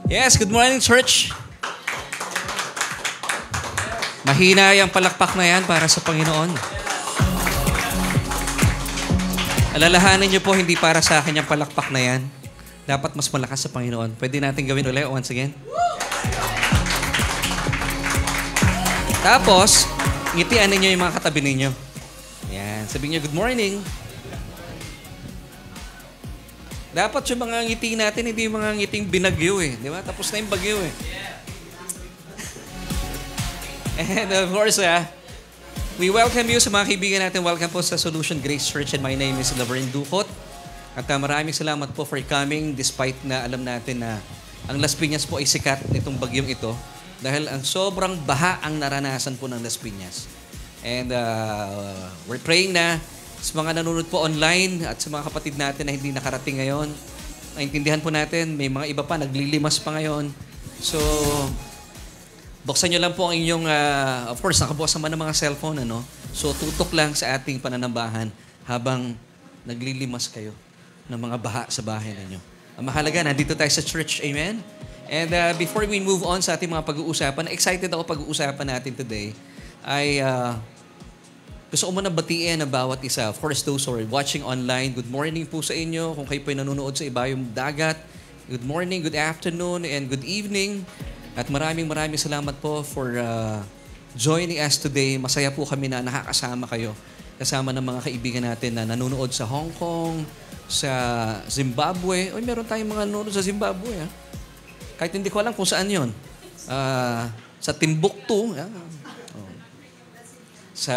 Yes, good morning, church. Mahina yung palakpak na yan para sa Panginoon. Alalahanin niyo po, hindi para sa akin yung palakpak na yan. Dapat mas malakas sa Panginoon. Pwede natin gawin ulit once again. Tapos, ngitian ninyo yung mga katabi ninyo. Yan, sabihin niyo, good morning. Dapat yung mga ngiti natin, hindi yung mga ngiting binagyo eh. Di ba? Tapos na yung bagyo eh. And of course, we welcome you sa mga kaibigan natin. Welcome po sa Solution Grace Church and my name is Laverne Ducot. At maraming salamat po for coming despite na alam natin na ang Las Piñas po ay sikat nitong bagyong ito dahil ang sobrang baha ang naranasan po ng Las Piñas. And we're praying na sa mga nanonood po online at sa mga kapatid natin na hindi nakarating ngayon, naintindihan po natin, may mga iba pa, naglilimas pa ngayon. So, buksan nyo lang po ang inyong, of course, nakabukas naman ng mga cellphone, ano? So, tutok lang sa ating pananambahan habang naglilimas kayo ng mga baha sa bahay ninyo. Ang mahalaga, nandito tayo sa church, amen? And before we move on sa ating mga pag-uusapan, excited ako pag-uusapan natin today, ay gusto ko muna batiin ang bawat isa. Of course, those who are watching online, good morning po sa inyo. Kung kayo po ay nanonood sa ibayong dagat, good morning, good afternoon, and good evening. At maraming salamat po for joining us today. Masaya po kami na nakakasama kayo. Kasama ng mga kaibigan natin na nanonood sa Hong Kong, sa Zimbabwe. Oy, meron tayong mga nanonood sa Zimbabwe. Ha? Kahit hindi ko alam kung saan yon. Sa Timbuktu. Sa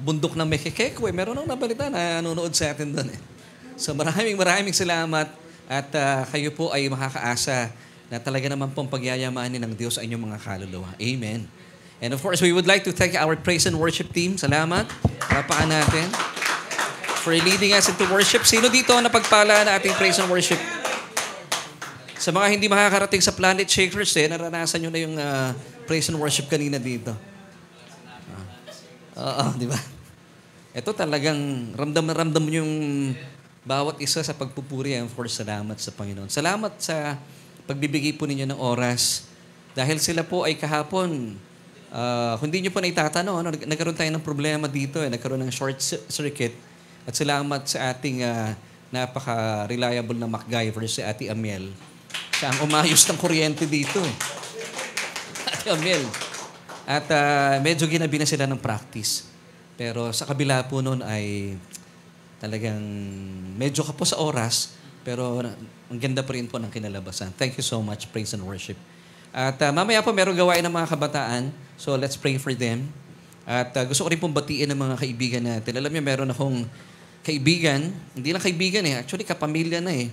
bundok ng Mekekekwe. Meron akong nabalita na nanonood sa atin doon. So maraming salamat. At kayo po ay makakaasa na talaga naman pong pagyayamanin ng Diyos sa inyong mga kaluluwa. Amen. And of course, we would like to thank our praise and worship team. Salamat. Parapakan natin for leading us into worship. Sino dito na pagpala na ating praise and worship? Sa mga hindi makakarating sa Planet Shakers, naranasan nyo na yung praise and worship kanina dito. Oo, di ba? Ito talagang ramdam yung bawat isa sa pagpupuri. And of course, salamat sa Panginoon. Salamat sa pagbibigay po ninyo ng oras. Dahil sila po ay kahapon, kung hindi nyo po na itatanong, nagkaroon tayo ng problema dito. Nagkaroon ng short circuit. At salamat sa ating napaka-reliable na MacGyver, si Ate Amiel. Siya ang umayos ng kuryente dito. Ate Amiel. At medyo ginabi na sila ng practice. Pero sa kabila po noon ay talagang medyo kapos sa oras, pero ang ganda pa rin po ng kinalabasan. Thank you so much, praise and worship. At mamaya po meron gawain ng mga kabataan, so let's pray for them. At gusto ko rin pong batiin ng mga kaibigan natin. Alam niyo, meron akong kaibigan, hindi lang kaibigan actually kapamilya na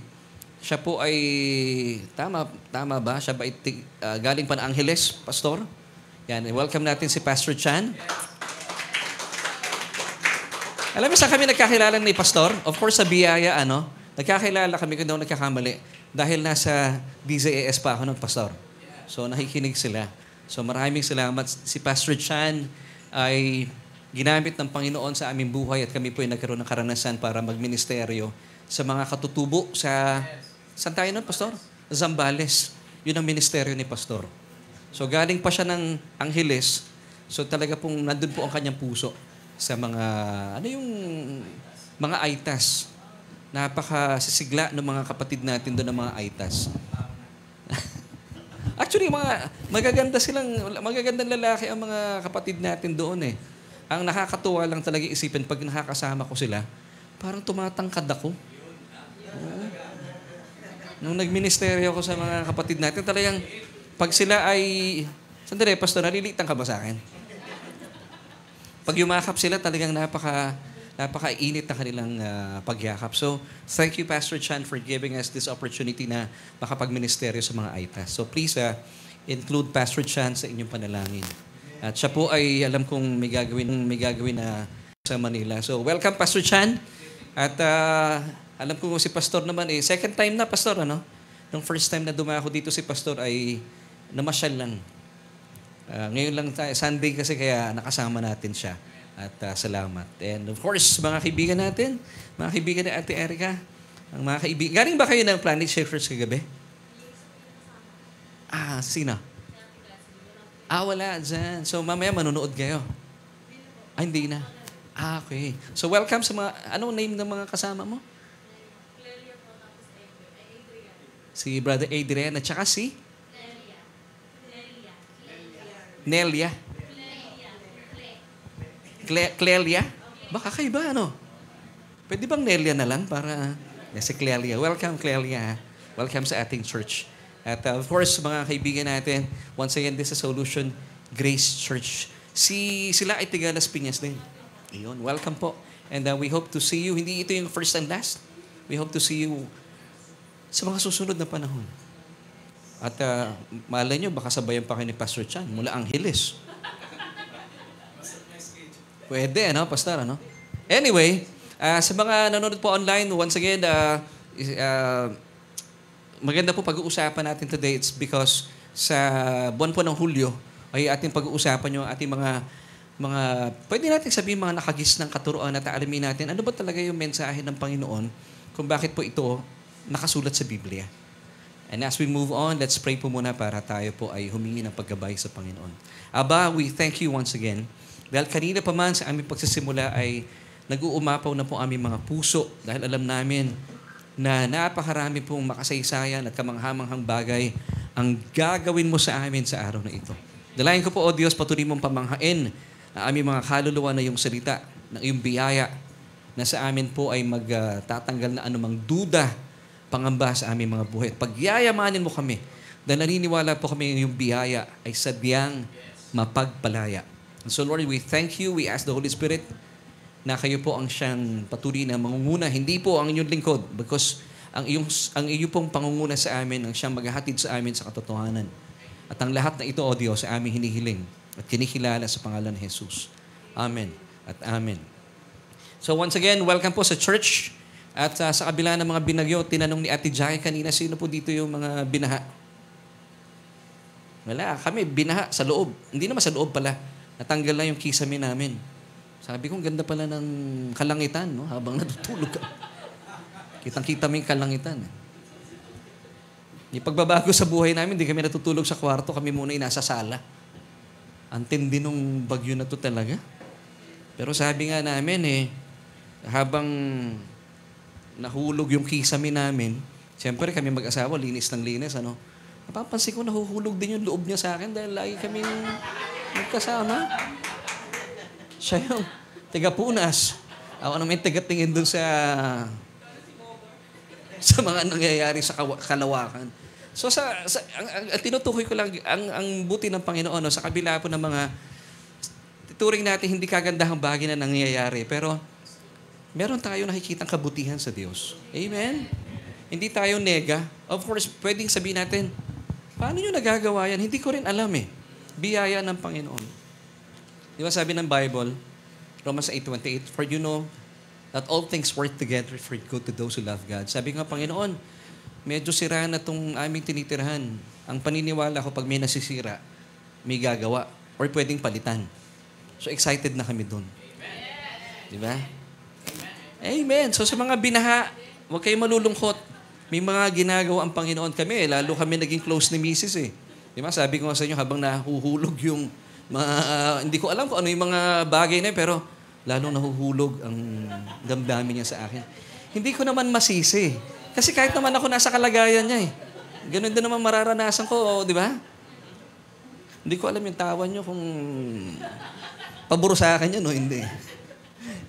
Siya po ay, tama ba? Siya ba galing pa ng Angeles, Pastor? Yan, welcome natin si Pastor Chan. Alam mo, saan kami nagkakilala ni Pastor? Of course, sa Biyaya, nagkakilala kami kung daw nagkakamali. Dahil nasa DZAS pa ako ng Pastor. So, nakikinig sila. So, maraming salamat. Si Pastor Chan ay ginamit ng Panginoon sa aming buhay at kami po ay nagkaroon ng karanasan para magministeryo sa mga katutubo sa... Saan tayo nun, Pastor? Zambales. Yun ang ministeryo ni Pastor. So, galing pa siya ng Angeles. So, talaga pong nandun po ang kanyang puso sa mga, mga aitas. Napakasisigla ng mga kapatid natin doon ng mga aitas. Actually, magagandang lalaki ang mga kapatid natin doon Ang nakakatuwa lang talaga isipin, pag nakakasama ko sila, parang tumatangkad ako. Nung nagministeryo ako sa mga kapatid natin, talagang pag sila ay... Sandali, Pastor, nalilitan ka ba sa akin? Pag yumakap sila, talagang napaka-init na kanilang pagyakap. So, thank you, Pastor Chan, for giving us this opportunity na makapagministeryo sa mga aitas. So, please include Pastor Chan sa inyong panalangin. At siya po ay alam kong may gagawin na sa Manila. So, welcome, Pastor Chan. At alam ko si Pastor naman, second time na, Pastor, Nung first time na dumako dito si Pastor ay namasyal lang. Ngayon lang tayo, Sunday kasi kaya nakasama natin siya. At salamat. And of course, mga kaibigan natin, mga kaibigan ni Ate Erica, ang mga kaibigan. Galing ba kayo ng Planet Shakers kagabi? Sino? Wala dyan. So, mamaya manonood kayo. Hindi na. Okay. So, welcome sa mga, anong name ng mga kasama mo? Si Brother Adrian at saka si? Nelia. Clelia? Baka kaiba, ano? Pwede bang Nelia na lang para... si Clelia. Welcome, Clelia. Welcome sa ating church. At of course, mga kaibigan natin, once again, this is Solution Grace Church. Sila ay tiga Las Piñas din. Ayun, welcome po. And we hope to see you. Hindi ito yung first and last. We hope to see you sa mga susunod na panahon. At malay nyo, baka sabayan pa kayo ni Pastor Chan mula Angeles. Pwede, ano, Pastor, ano? Anyway, sa mga nanonood po online, once again, maganda po pag-uusapan natin today. It's because sa buwan po ng Hulyo, ay ating pag-uusapan yung ating mga pwede natin sabihin mga nakagis ng katuruan at alamin natin ano ba talaga yung mensahe ng Panginoon kung bakit po ito nakasulat sa Biblia. And as we move on, let's pray po muna para tayo po ay humingi ng paggabay sa Panginoon. Aba, we thank you once again. Dahil kanina pa man sa aming pagsisimula ay nag-uumapaw na po aming mga puso dahil alam namin na napakarami pong makasaysayan at kamanghamanghang bagay ang gagawin mo sa amin sa araw na ito. Dalayan ko po, O Diyos, patuloy mong pamanghain ang aming mga kaluluwa na iyong salita, ng iyong biyaya na sa amin po ay magtatanggal na anumang duda, pangamba sa aming mga buhay. Pagyayamanin mo kami dahil naniniwala po kami yung biyaya ay sadyang mapagpalaya. And so Lord, we thank you. We ask the Holy Spirit na kayo po ang siyang patuloy na mangunguna. Hindi po ang inyong lingkod because ang iyo pong pangunguna sa amin ang siyang maghahatid sa amin sa katotohanan. At ang lahat na ito, O Diyos, sa aming hinihiling at kinikilala sa pangalan ni Jesus. Amen at amen. So once again, welcome po sa church. At sa kabila ng mga binagyo, tinanong ni Ate Jackie kanina, sino po dito yung mga binaha? Wala, kami binaha sa loob. Hindi naman sa loob pala. Natanggal na yung kisame namin. Sabi ko, ganda pala ng kalangitan, no? Habang natutulog ka. Kitang-kita mo yung kalangitan. Yung pagbabago sa buhay namin, hindi kami natutulog sa kwarto, kami muna nasa sala. Ang tindi nung bagyo na to talaga. Pero sabi nga namin, habang nahulog yung kisame namin, siyempre kami mag-asawa, linis ng linis, ano? Napapansin ko, nahuhulog din yung loob niya sa akin dahil lagi kaming magkasama. Siya yung tiga-punas. Ako naman yung tiga-tingin dun sa mga nangyayari sa kalawakan. So ang tinutukoy ko lang, ang buti ng Panginoon, no, sa kabila po ng mga turing natin hindi kagandahang bagay na nangyayari, pero meron tayo nakikitang kabutihan sa Diyos. Amen? Hindi tayo nega. Of course, pwedeng sabihin natin, paano nyo nagagawa yan? Hindi ko rin alam Biyaya ng Panginoon. Di ba sabi ng Bible, Romans 8:28, for you know that all things work together for good to those who love God. Sabi nga, Panginoon, medyo sira na itong aming tinitirahan. Ang paniniwala ko, pag may nasisira, may gagawa. Or pwedeng palitan. So excited na kami dun. Di ba? Amen. So sa mga binaha, huwag kayong malulungkot. May mga ginagawa ang Panginoon kami. Lalo kami naging close ni Mrs. Di ba? Sabi ko sa inyo, habang nahuhulog yung hindi ko alam kung ano yung mga bagay na pero lalong nahuhulog ang damdamin niya sa akin. Hindi ko naman masisi. Kasi kahit naman ako nasa kalagayan niya Ganun din naman mararanasan ko, di ba? Hindi ko alam yung tawa niyo kung pabor sa akin yun o hindi.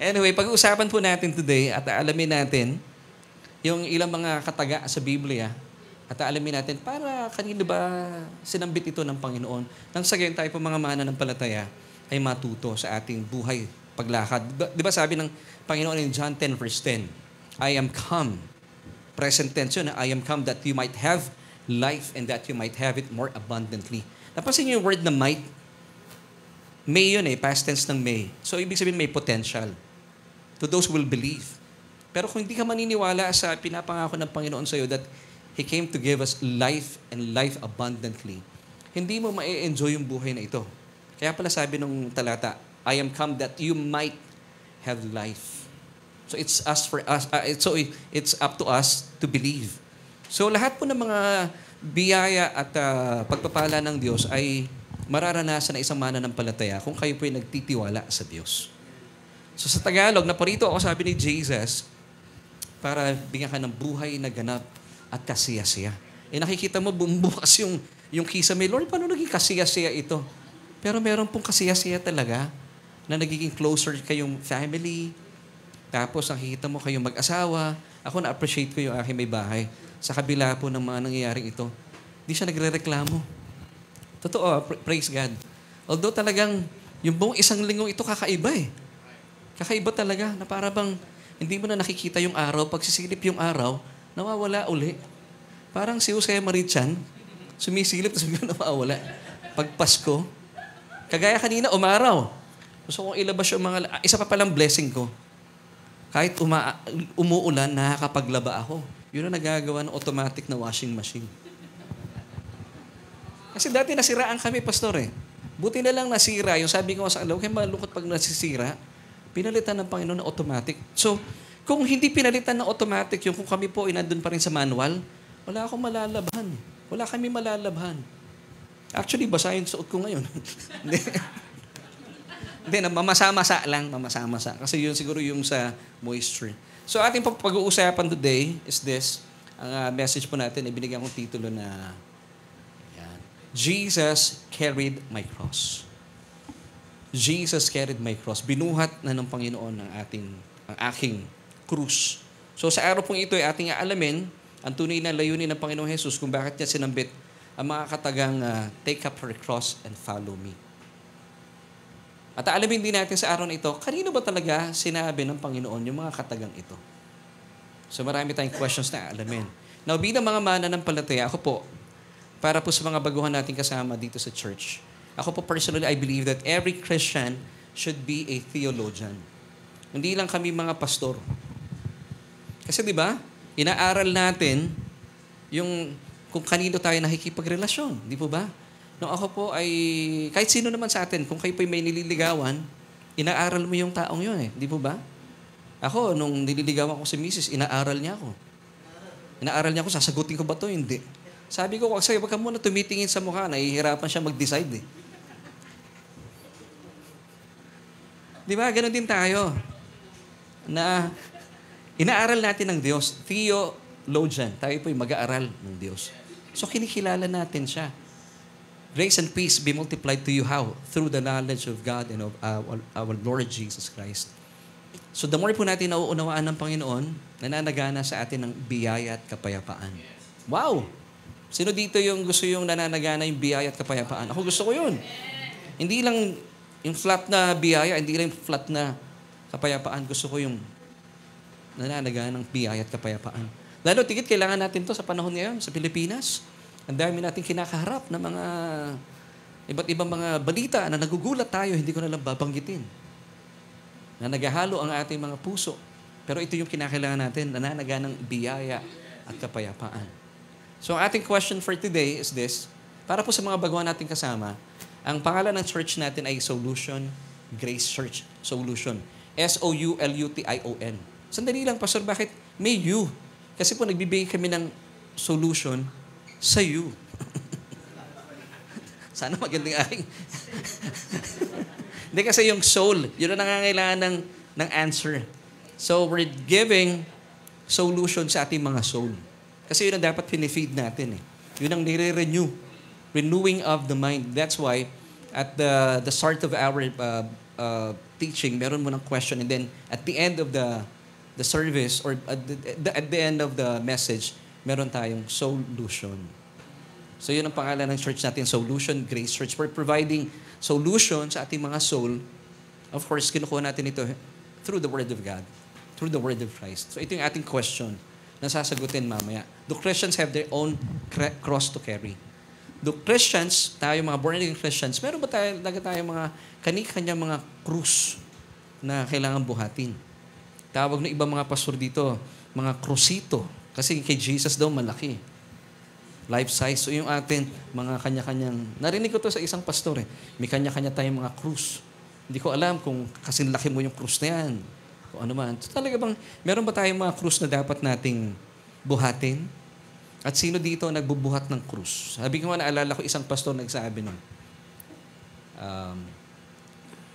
Anyway, pag-uusapan po natin today at alamin natin yung ilang mga kataga sa Biblia at alamin natin para kanino ba sinambit ito ng Panginoon. Nang sa gayon tayo po mga mananampalataya ay matuto sa ating buhay, paglakad. Di ba sabi ng Panginoon in John 10 verse 10, I am come. Present tense yun, I am come that you might have life and that you might have it more abundantly. Napansin niyo yung word na might? May yun past tense ng may. So, ibig sabihin may potential to those who will believe. Pero kung hindi ka maniniwala sa pinapangako ng Panginoon sa iyo that He came to give us life and life abundantly, hindi mo ma-enjoy yung buhay na ito. Kaya pala sabi nung talata, I am come that you might have life. So it's up to us to believe. So lahat po ng mga biyaya at pagpapala ng Diyos ay mararanasan ng isang mananampalataya kung kayo po'y nagtitiwala sa Diyos. So sa Tagalog, naparito ako sabi ni Jesus para bigyan ka ng buhay na ganap at kasiyasiya. Nakikita mo bumubukas yung kisa may Lord, paano naging kasiyasiya ito? Pero meron pong kasiyasiya talaga na nagiging closer kayong family. Tapos nakikita mo kayong mag-asawa. Ako na-appreciate ko yung aking may bahay. Sa kabila po ng mga nangyayaring ito, hindi siya nagre-reklamo. Totoo, praise God. Although talagang yung buong isang linggo ito kakaiba eh. Kakaiba talaga na para bang hindi mo na nakikita yung araw. Pag sisilip yung araw, nawawala uli. Parang si Jose Marichan, sumisilip tapos bigla nawawala. Pag Pasko, kagaya kanina, umaraw. Gusto kong ilabas yung mga... Isa pa palang blessing ko. Kahit umuulan, nakakapaglaba ako. Yun ang nagagawa ng automatic na washing machine. Kasi dati nasiraan kami, pastor eh. Buti na lang nasira. Yung sabi ko sa alaw, kaya malungkot pag nasisira, pinalitan ng Panginoon na automatic. So, kung hindi pinalitan ng automatic, yung kung kami po ay nandun pa rin sa manual, wala akong malalabhan. Wala kami malalabhan. Actually, basa yung suot ko ngayon. Hindi, mamasa-masa lang. Mamasa-masa. Kasi yun siguro yung sa moisture. So, ating pag-uusapan today is this. Ang message po natin, ibinigyan kong titulo na Jesus carried my cross. Jesus carried my cross. Binuhat na ng Panginoon ang aking krus. So sa araw pong ito ay ating aalamin ang tunay na layunin ng Panginoong Jesus kung bakit niya sinambit ang mga katagang take up your cross and follow me. At aalamin din natin sa araw na ito, kanino ba talaga sinabi ng Panginoon yung mga katagang ito? So marami tayong questions na aalamin. Now, bilang mga mananampalataya, ako po, para po sa mga baguhan natin kasama dito sa church. Ako po personally, I believe that every Christian should be a theologian. Hindi lang kami mga pastor. Kasi di ba, inaaral natin yung kung kanino tayo nakikipagrelasyon. Di po ba? Nung ako po ay, kahit sino naman sa atin, kung kayo po may nililigawan, inaaral mo yung taong yun eh. Di po ba? Ako, nung nililigawan ko si Mrs., inaaral niya ako. Inaaral niya ako, sasagutin ko ba to? Hindi. Sabi ko, wag ka muna tumitingin sa mukha, nahihirapan siya mag-decide eh. Di ba? Ganon din tayo. Na inaaral natin ng Diyos. Theologian. Tayo po'y mag-aaral ng Diyos. So, kinikilala natin siya. Grace and peace be multiplied to you how? Through the knowledge of God and of our Lord Jesus Christ. So, the more po natin nauunawaan ng Panginoon, nananagana sa atin ng biyaya at kapayapaan. Wow! Sino dito yung gusto yung nananagana yung biyaya at kapayapaan? Ako gusto ko yun. Hindi lang yung flat na biyaya, hindi lang yung flat na kapayapaan. Gusto ko yung nananagana ng biyaya at kapayapaan. Lalo, tigit, kailangan natin to sa panahon ngayon sa Pilipinas. Ang dami natin kinakaharap na mga iba't ibang mga balita na nagugulat tayo, hindi ko na lang babanggitin. Na naghahalo ang ating mga puso. Pero ito yung kinakailangan natin, nananaga ng biyaya at kapayapaan. So, ang ating question for today is this. Para po sa mga baguhan natin kasama, ang pangalan ng church natin ay Solution Grace Church. Solution. S-O-U-L-U-T-I-O-N. Sandali lang, Pastor, bakit may you? Kasi po nagbibigay kami ng solution sa you. Sana magandang aking. Hindi kasi yung soul, yun ang nangangailangan ng answer. So, we're giving solution sa ating mga soul. Kasi yun ang dapat pinifeed natin eh. Yun ang nire-renew. Renewing of the mind. That's why, at the start of our teaching, meron mo ng question. And then, at the end of the service, or at the end of the message, meron tayong solution. So yun ang pangalan ng church natin, Solution Grace Church. We're providing solution sa ating mga soul. Of course, kinukuha natin ito through the Word of God. Through the Word of Christ. So ito yung ating question na sasagutin mamaya. Do Christians have their own cross to carry? Do Christians, tayo mga born-again Christians, meron ba tayo mga kani-kanyang mga krus na kailangan buhatin? Tawag ng ibang mga pastor dito, mga krusito. Kasi kay Jesus daw malaki. Life size. So yung atin, mga kanya-kanyang, narinig ko to sa isang pastor eh, may kanya-kanya tayong mga krus. Hindi ko alam kung kasing laki mo yung krus na yan. Kung ano man. So talaga bang, meron ba tayong mga krus na dapat nating buhatin? At sino dito nagbubuhat ng krus? Sabi ko, naalala ko isang pastor nagsabi nun.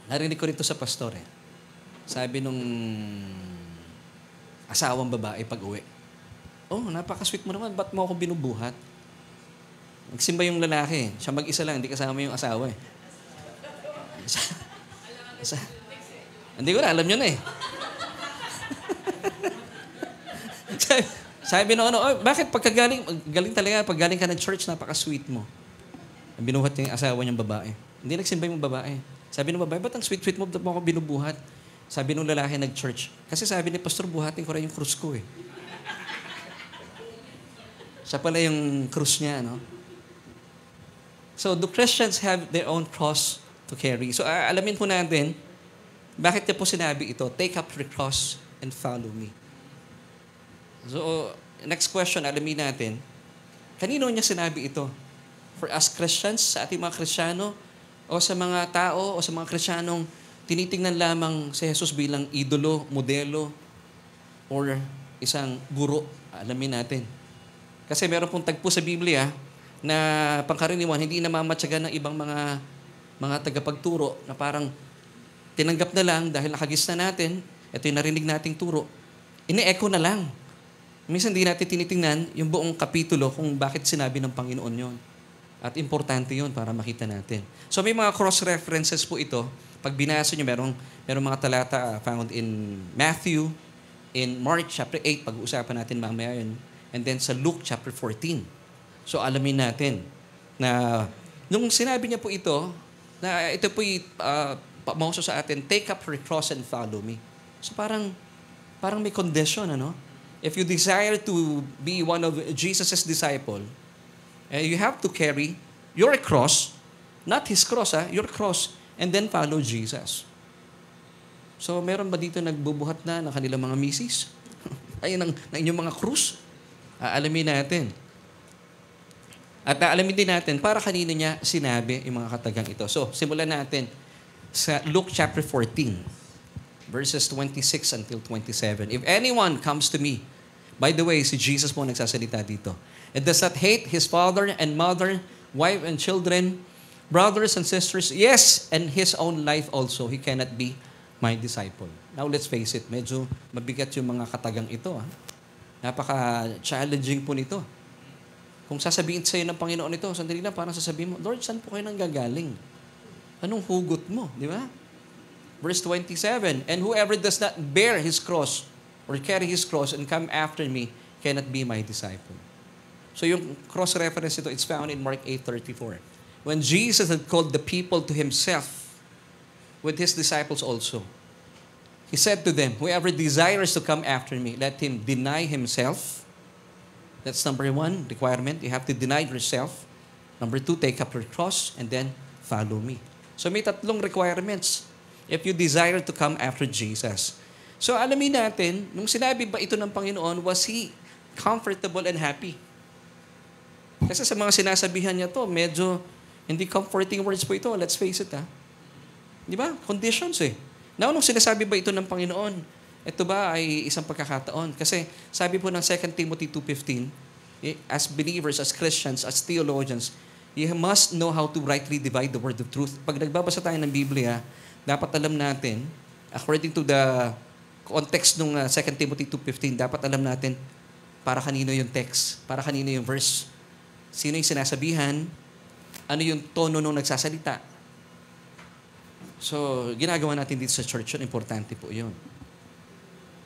Narinig ko rito sa pastor eh. Sabi nung asawang babae pag uwi, "Oh, napaka-sweet mo naman. Ba't mo ako binubuhat?" Nagsimba yung lalaki. Siya mag-isa lang. Hindi kasama yung asawa eh. Hindi ko na. Alam nyo na eh. Sabi no, bakit galing talaga, pag galing ka ng church, napaka-sweet mo. Binuhat niya yung asawa niyang babae. Hindi nagsimba yung babae. Sabi ng babae, ba't ang sweet-sweet mo, ba't mo ako binubuhat? Sabi nung lalaki nag-church, kasi sabi ni Pastor, buhatin ko rin yung krus ko eh. Siya pala yung krus niya, no? So, the Christians have their own cross to carry. So, alamin po natin, bakit niya po sinabi ito, take up your cross and follow me. So, next question, alamin natin, kanino niya sinabi ito? For us Christians, sa ating mga Kristiyano, o sa mga tao, o sa mga Kristiyanong tinitingnan lamang si Jesus bilang idolo, modelo, or isang guro? Alamin natin. Kasi meron pong tagpo sa Biblia na pangkaraniwan, hindi namamatyagan ng ibang mga tagapagturo na parang tinanggap na lang dahil nakagis na natin, ito yung narinig nating turo, ine-echo na lang. Minsan hindi natin tinitingnan yung buong kapitulo kung bakit sinabi ng Panginoon yon. At importante yon para makita natin. So may mga cross-references po ito. Pag binasa nyo, merong mga talata found in Matthew, in Mark chapter 8, pag-uusapan natin mamaya yun, and then sa Luke chapter 14. So alamin natin na nung sinabi niya po ito, na ito po pamauso sa atin, take up your cross and follow me. So parang may condition, ano? If you desire to be one of Jesus' disciple, you have to carry your cross, not His cross, your cross, and then follow Jesus. So, meron ba dito nagbubuhat na ng kanilang mga misis? Ay, ng inyong mga krus? Alamin natin. At alamin din natin, para kanino niya sinabi yung mga katagang ito. So, simulan natin sa Luke chapter 14. Verses 26 until 27. If anyone comes to me, by the way, si Jesus po nagsasalita dito, and does not hate his father and mother, wife and children, brothers and sisters, yes, and his own life also, he cannot be my disciple. Now, let's face it, medyo mabigat yung mga katagang ito. Napaka-challenging po nito. Kung sasabihin sa'yo ng Panginoon ito, sandali lang, parang sasabihin mo, Lord, saan po kayo nang gagaling? Anong hugot mo? Di ba? Verse 27, and whoever does not bear his cross or carry his cross and come after me cannot be my disciple. So yung cross-reference ito, it's found in Mark 8:34. When Jesus had called the people to Himself with His disciples also, He said to them, whoever desires to come after me, let him deny himself. That's number 1 requirement. You have to deny yourself. Number 2, take up your cross and then follow me. So may 3 requirements if you desire to come after Jesus. So alamin natin, nung sinabi ba ito ng Panginoon, was He comfortable and happy? Kasi sa mga sinasabihan niya to, medyo hindi comforting words po ito. Let's face it, Di ba? Conditions eh. Now, nung sinasabi ba ito ng Panginoon, ito ba ay isang pagkakataon? Kasi sabi po ng 2 Timothy 2:15, as believers, as Christians, as theologians, you must know how to rightly divide the word of truth. Pag nagbabasa tayo ng Biblia, dapat alam natin, according to the context ng 2 Timothy 2:15, dapat alam natin para kanino yung text, para kanino yung verse, sino yung sinasabihan, ano yung tono nung nagsasalita. So, ginagawa natin dito sa church yun, importante po yun.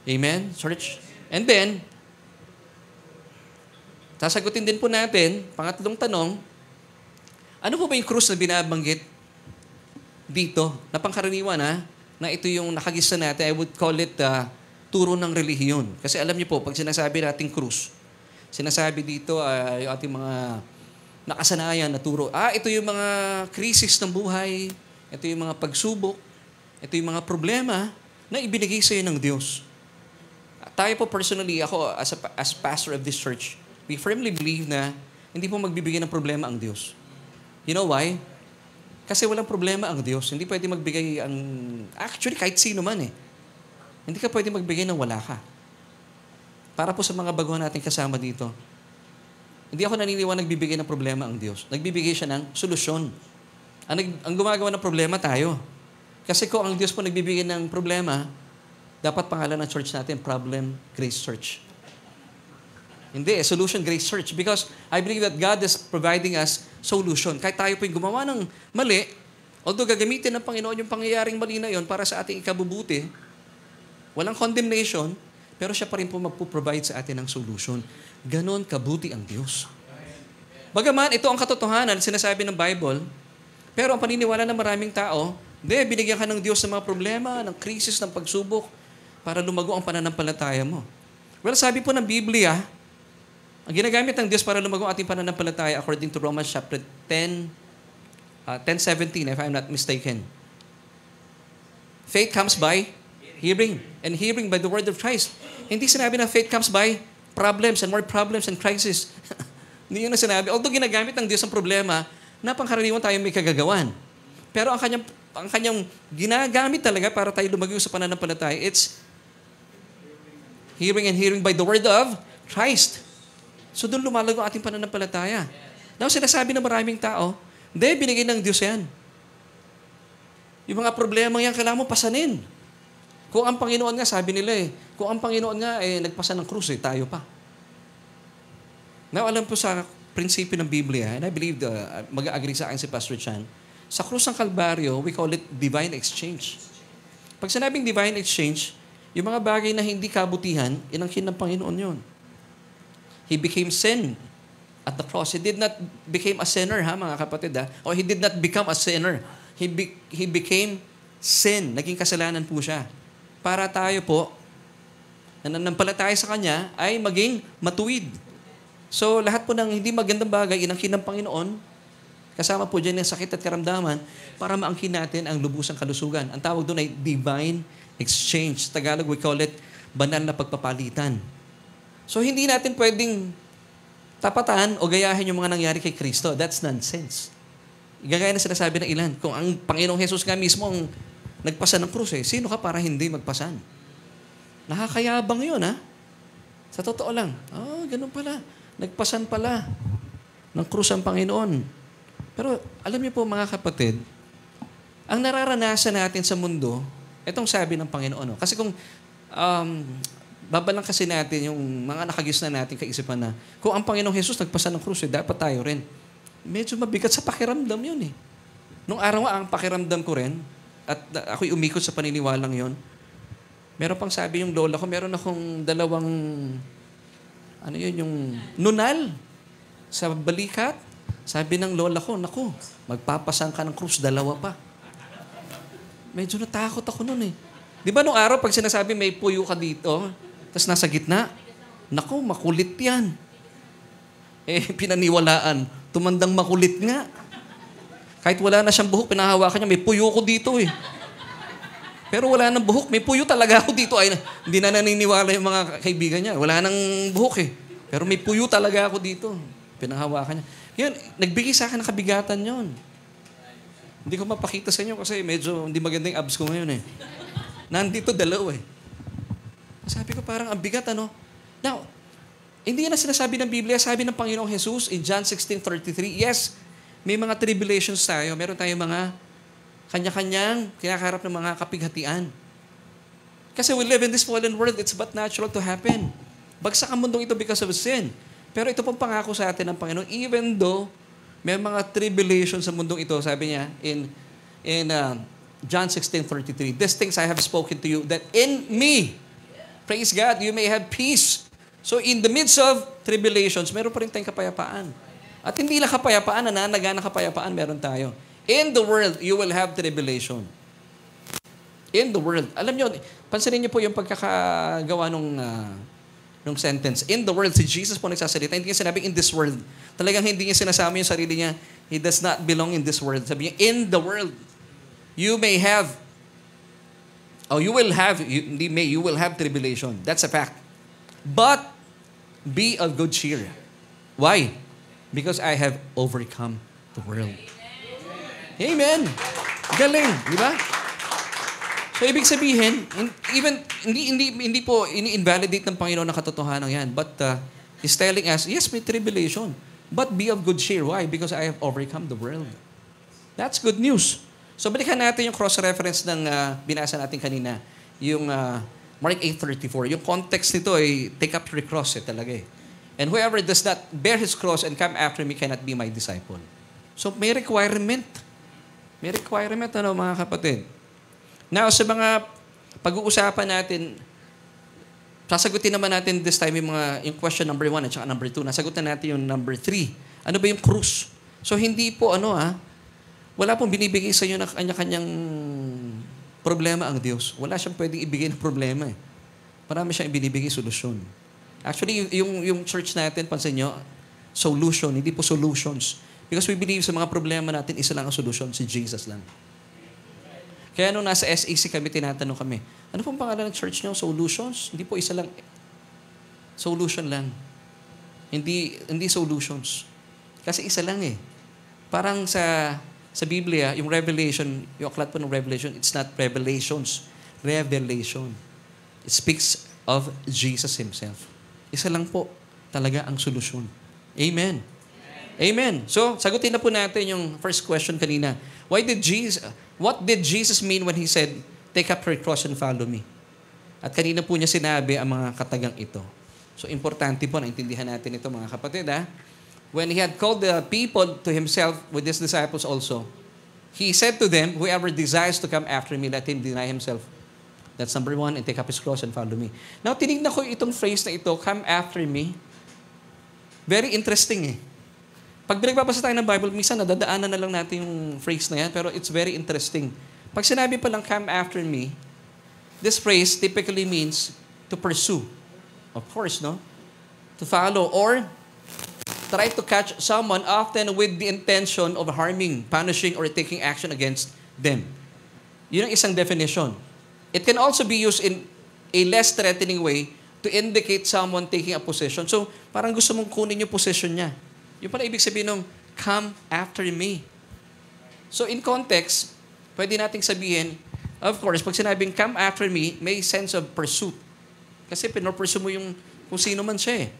Amen, church? And then, sasagutin din po natin, pangatlong tanong, ano po ba yung krus na binabanggit dito, na pangkaraniwan na ito yung nakagisa natin, I would call it turo ng relihiyon. Kasi alam niyo po, pag sinasabi nating krus, sinasabi dito yung ating mga nakasanayan na turo, ito yung mga krisis ng buhay, ito yung mga pagsubok, ito yung mga problema na ibinigay sa iyo ng Diyos. Tayo po personally, ako as pastor of this church, we firmly believe na hindi po magbibigay ng problema ang Diyos. You know why? Kasi walang problema ang Diyos. Hindi pwede magbigay actually, kahit sino man Hindi ka pwede magbigay ng wala ka. Para po sa mga baguhan natin kasama dito, Hindi ako naniniwala nagbibigay ng problema ang Diyos. Nagbibigay siya ng solusyon. Ang gumagawa ng problema tayo. Kasi kung ang Diyos po nagbibigay ng problema, dapat pangalan ng church natin, Problem Grace Church. Hindi, Solution Grace Church. Because I believe that God is providing us solution. Kahit tayo po yung gumawa ng mali, although gagamitin ng Panginoon yung pangyayaring mali na yon para sa ating ikabubuti, walang condemnation, pero siya pa rin po magpo-provide sa atin ng solution. Ganon kabuti ang Diyos. Bagaman, ito ang katotohanan, sinasabi ng Bible, pero ang paniniwala ng maraming tao, binigyan ka ng Diyos ng mga problema, ng krisis, ng pagsubok, para lumago ang pananampalataya mo. Well, sabi po ng Biblia, ang ginagamit ng Diyos para lumago ang ating pananampalataya according to Romans chapter 10:17, if I'm not mistaken. Faith comes by hearing, and hearing by the word of Christ. Hindi sinabi na faith comes by problems and more problems and crisis. Hindi yun na sinabi. Although ginagamit ng Diyos ang problema, na pangkaraniwan tayo may kagagawan. Pero ang kanyang ginagamit talaga para tayo lumago sa pananampalataya, it's hearing and hearing by the word of Christ. So doon lumalago ang ating pananampalataya. Now, sinasabi ng maraming tao, binigay ng Diyos yan. Yung mga problema yan, kailangan mo pasanin. Kung ang Panginoon nga, sabi nila kung ang Panginoon nga nagpasa ng krus, tayo pa. Now, alam po sa prinsipyo ng Biblia, and I believe mag-agree sa akin si Pastor Chan, sa krus ng Kalbaryo, we call it divine exchange. Pag sinabing divine exchange, yung mga bagay na hindi kabutihan, inangkin ng Panginoon yun. He became sin at the cross. He did not become a sinner, mga kapatid, or he did not become a sinner. He became sin. Naging kasalanan po siya. Para tayo po, na nanampalataya sa Kanya, ay maging matuwid. So, lahat po ng hindi magandang bagay, inangkin ng Panginoon, kasama po dyan yung sakit at karamdaman, para maangkin natin ang lubusang kalusugan. Ang tawag doon ay divine exchange. Sa Tagalog, we call it banal na pagpapalitan. So, hindi natin pwedeng tapatan o gayahin yung mga nangyari kay Kristo. That's nonsense. Gagaya na sinasabi ng ilan. Kung ang Panginoong Jesus nga mismo ang nagpasan ng krus, sino ka para hindi magpasan? Nakakayabang yun, Sa totoo lang. Ganun pala. Nagpasan pala ng krus ang Panginoon. Pero alam niyo po, mga kapatid, ang nararanasan natin sa mundo, itong sabi ng Panginoon. Kasi kung babalang kasi natin yung mga nakagisna natin kaisipan na kung ang Panginoong Jesus nagpasan ng krus, dapat tayo rin. Medyo mabigat sa pakiramdam yun . Nung araw ang pakiramdam ko rin, at ako'y umikot sa paniniwalang yun, meron pang sabi yung lola ko, meron akong dalawang, yung nunal sa balikat. Sabi ng lola ko, naku, magpapasan ka ng krus, dalawa pa. Medyo natakot ako nun . Di ba nung araw, pag sinasabi may puyo ka dito, tapos nasa gitna, naku, makulit yan. Pinaniwalaan, tumandang makulit nga. Kahit wala na siyang buhok, pinahawakan niya, may puyo ko dito . Pero wala nang buhok, may puyo talaga ako dito. Ay, hindi na naniniwala yung mga kaibigan niya. Wala nang buhok . Pero may puyo talaga ako dito. Pinahawakan niya. Yun, nagbigay sa akin ng kabigatan yun. Hindi ko mapakita sa inyo kasi medyo hindi maganda yung abs ko ngayon . Nandito dalawa . Sabi ko parang ang bigat, Now, hindi yan na sinasabi ng Biblia, sabi ng Panginoong Jesus in John 16:33, yes, may mga tribulations tayo. Meron tayong mga kanya-kanyang kinakaharap ng mga kapighatian. Kasi we live in this fallen world, it's but natural to happen. Bagsak ang mundong ito because of sin. Pero ito pong pangako sa atin ng Panginoon, even though may mga tribulations sa mundong ito, sabi niya in John 16:33, these things I have spoken to you, that in me, praise God, you may have peace. So in the midst of tribulations, meron pa rin tayong kapayapaan. At hindi lang kapayapaan, nananaga ng kapayapaan, meron tayo. In the world, you will have tribulation. In the world. Alam niyo, pansinin niyo po yung pagkakagawa nung sentence. In the world, si Jesus po nagsasalita. Hindi niya sinabing in this world. Talagang hindi niya sinasama yung sarili niya. He does not belong in this world. Sabi niya, in the world, you may have, you will have tribulation. That's a fact. But, be of good cheer. Why? Because I have overcome the world. Amen. Galing, di ba? So, ibig sabihin, even, hindi po ini-invalidate ng Panginoon ang katotohanan yan. But, He's telling us, yes, may tribulation, but be of good cheer. Why? Because I have overcome the world. That's good news. So balikan natin yung cross-reference ng binasa natin kanina, yung Mark 8:34. Yung context nito ay take up your cross talaga eh. And whoever does not bear his cross and come after me cannot be my disciple. So may requirement. May requirement mga kapatid. Now, sa mga pag-uusapan natin, sasagutin naman natin this time yung question number 1 at saka number 2. Nasagutan natin yung number 3. Ano ba yung krus? So hindi po wala pong binibigay sa inyo na kanya-kanyang problema ang Diyos. Wala siyang pwedeng ibigay na problema eh. Marami siyang ibinibigay solusyon. Actually, yung church natin, pansin nyo, solution, hindi po solutions. Because we believe sa mga problema natin, isa lang ang solusyon, si Jesus lang. Kaya nung nasa SAC kami, tinatanong kami, ano pong pangalan ng church nyo? Solutions? Hindi po isa lang. Solution lang. Hindi solutions. Kasi isa lang eh. Parang sa Biblia, yung Revelation, yung aklat po ng Revelation, it's not revelations. Revelation. It speaks of Jesus Himself. Isa lang po talaga ang solusyon. Amen. Amen. So, sagutin na po natin yung first question kanina. What did Jesus mean when He said, take up your cross and follow me? At kanina po niya sinabi ang mga katagang ito. So, importante po na intindihan natin ito mga kapatid. When He had called the people to Himself with His disciples also, He said to them, whoever desires to come after me, let him deny himself. That's number 1, and take up his cross and follow me. Now, tinignan ko itong phrase na ito, come after me. Very interesting eh. Pag binagbabasa tayo ng Bible, minsan nadadaanan na lang natin yung phrase na yan, pero it's very interesting. Pag sinabi pa lang, come after me, this phrase typically means to pursue. Of course, no? To follow, or try to catch someone often with the intention of harming, punishing, or taking action against them. Yun ang isang definition. It can also be used in a less threatening way to indicate someone taking a possession. So, parang gusto mong kunin yung possession niya. Yung pala ibig sabihin ng, come after me. So, in context, pwede nating sabihin, of course, pag sinabing come after me, may sense of pursuit. Kasi pinopursue mo yung kung sino man siya eh.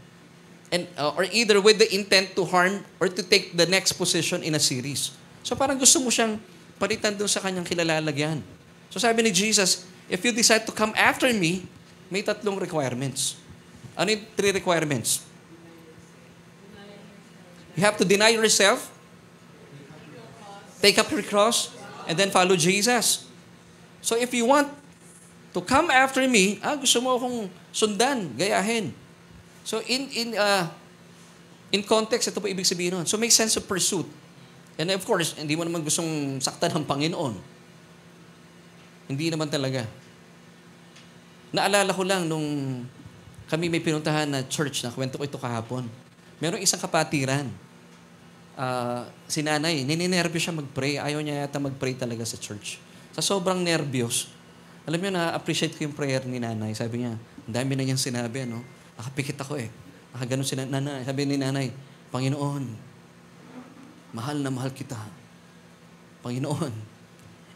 And, or either with the intent to harm or to take the next position in a series. So parang gusto mo siyang palitan doon sa kanyang kilalalagyan. So sabi ni Jesus, if you decide to come after me, may 3 requirements. Ano yung 3 requirements? You have to deny yourself, take up your cross, and then follow Jesus. So if you want to come after me, gusto mo akong sundan, gayahin. So in context, ito po ibig sabihin nun. So may sense of pursuit. And of course, hindi mo naman gustong saktan ng Panginoon. Hindi naman talaga. Naalala ko lang nung kami may pinuntahan na church, na kwento ko ito kahapon. Merong isang kapatiran. Si nanay, nininervyo siya mag-pray. Ayaw niya yata mag-pray talaga sa church. Sa sobrang nervyos. Alam niyo, na-appreciate ko yung prayer ni nanay. Sabi niya, ang dami na niyang sinabi, Nakapikit ako eh. Nakaganon si nanay. Sabi ni nanay, Panginoon, mahal na mahal kita. Panginoon,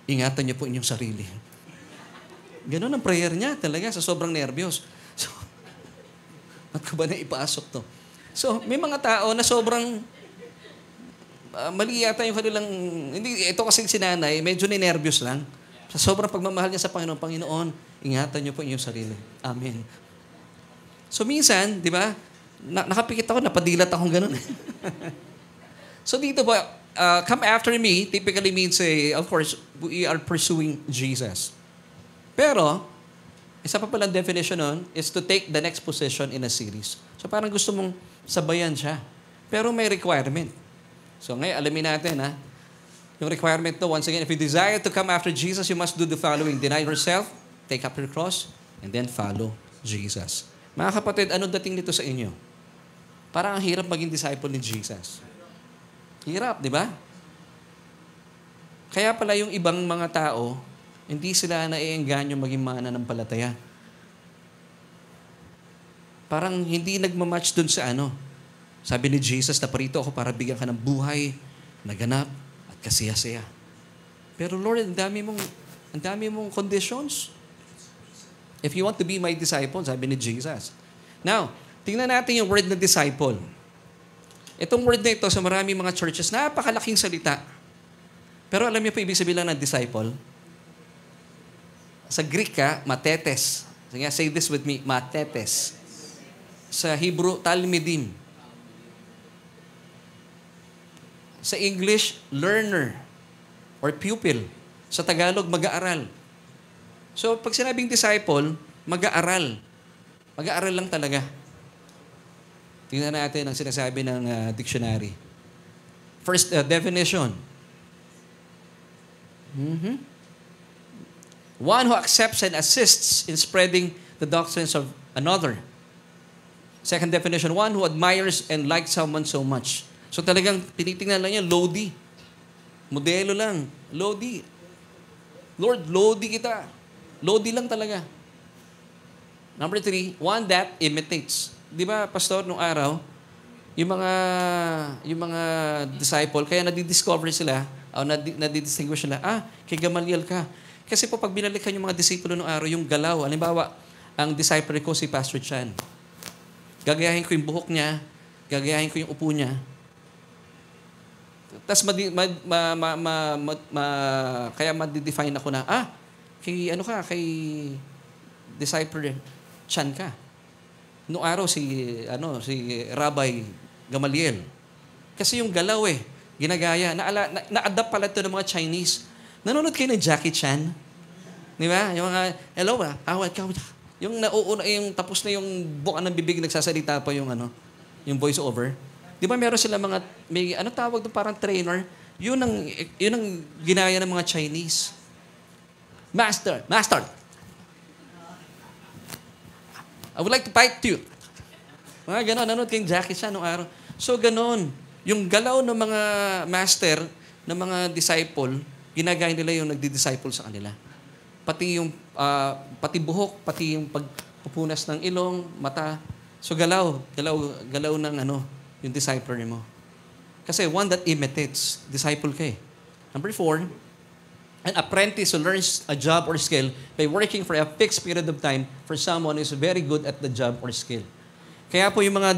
ingatan niyo po inyong sarili. Ganon ang prayer niya talaga sa sobrang nervyos. So, at ko ba na ipasok to? So, may mga tao na sobrang mali yata yung kanilang, ito kasi si nanay, medyo ninervyos lang. Sa sobrang pagmamahal niya sa Panginoon, Panginoon, ingatan niyo po inyong sarili. Amen. So minsan, di ba, nakapikit ako, napadilat akong ganun. So dito po, come after me typically means, of course, we are pursuing Jesus. Pero, isa pa palang definition nun is to take the next position in a series. So parang gusto mong sabayan siya. Pero may requirement. So ngayon, alamin natin, yung requirement to, once again, if you desire to come after Jesus, you must do the following. Deny yourself, take up your cross, and then follow Jesus. Mga kapatid, ano dating nito sa inyo? Parang ang hirap maging disciple ni Jesus. Hirap, di ba? Kaya pala yung ibang mga tao, hindi sila naiengganyo maging mananampalataya. Parang hindi nagmamatch dun sa Sabi ni Jesus, naparito ako para bigyan ka ng buhay, naganap, at kasiya-siya. Pero Lord, ang dami mong conditions. If you want to be my disciple, sabi ni Jesus. Now, Tingnan natin yung word na disciple. Itong word na ito sa maraming mga churches, napakalaking salita. Pero alam niyo po ibig sabihin lang ng disciple? Sa Greek matetes. Sige, say this with me, matetes. Sa Hebrew, talmidim. Sa English, learner or pupil. Sa Tagalog, mag-aaral. So, pag sinabing disciple, mag-aaral. Mag-aaral lang talaga. Tingnan natin ang sinasabi ng dictionary. First definition. One who accepts and assists in spreading the doctrines of another. Second definition, one who admires and likes someone so much. So talagang tinitingnan lang niya, Lodi. Modelo lang. Lodi. Lord, Lodi kita. Lodi lang talaga. Number 3, one that imitates. Di ba, Pastor, nung araw, yung mga disciple, kaya nadidiscover sila, o nadidistinguish sila, kay Gamaliel ka. Kasi po, pag binalikan yung mga disipulo nung araw, yung galaw, halimbawa, ang disciple ko si Pastor Chan. Gagayahin ko yung buhok niya, gagayahin ko yung upo niya. Tapos kaya ma-define ako na, kay disciple Chan ka. Noong araw si Rabbi Gamaliel. Kasi yung galaw ginagaya. Na-adapt pala ito ng mga Chinese. Nanonood kayo ng Jackie Chan? Di ba? Yung mga, hello awat ka. Yung nauuna, yung tapos na yung buka ng bibig, nagsasalita pa yung voice over. Di ba meron sila may tawag doon, parang trainer? Yun ang ginaya ng mga Chinese. Master! I would like to fight you. Mga ganon, nanood kayong Jackie Chan noong araw. So ganon, yung galaw ng mga master, ng mga disciple, ginagaya nila yung nagdi-disciple sa kanila. Pati yung pati buhok, pati yung pagpupunas ng ilong, mata. So galaw ng yung disciple mo. Kasi one that imitates, disciple ka Number 4, an apprentice who learns a job or skill by working for a fixed period of time for someone who is very good at the job or skill. Kaya po yung mga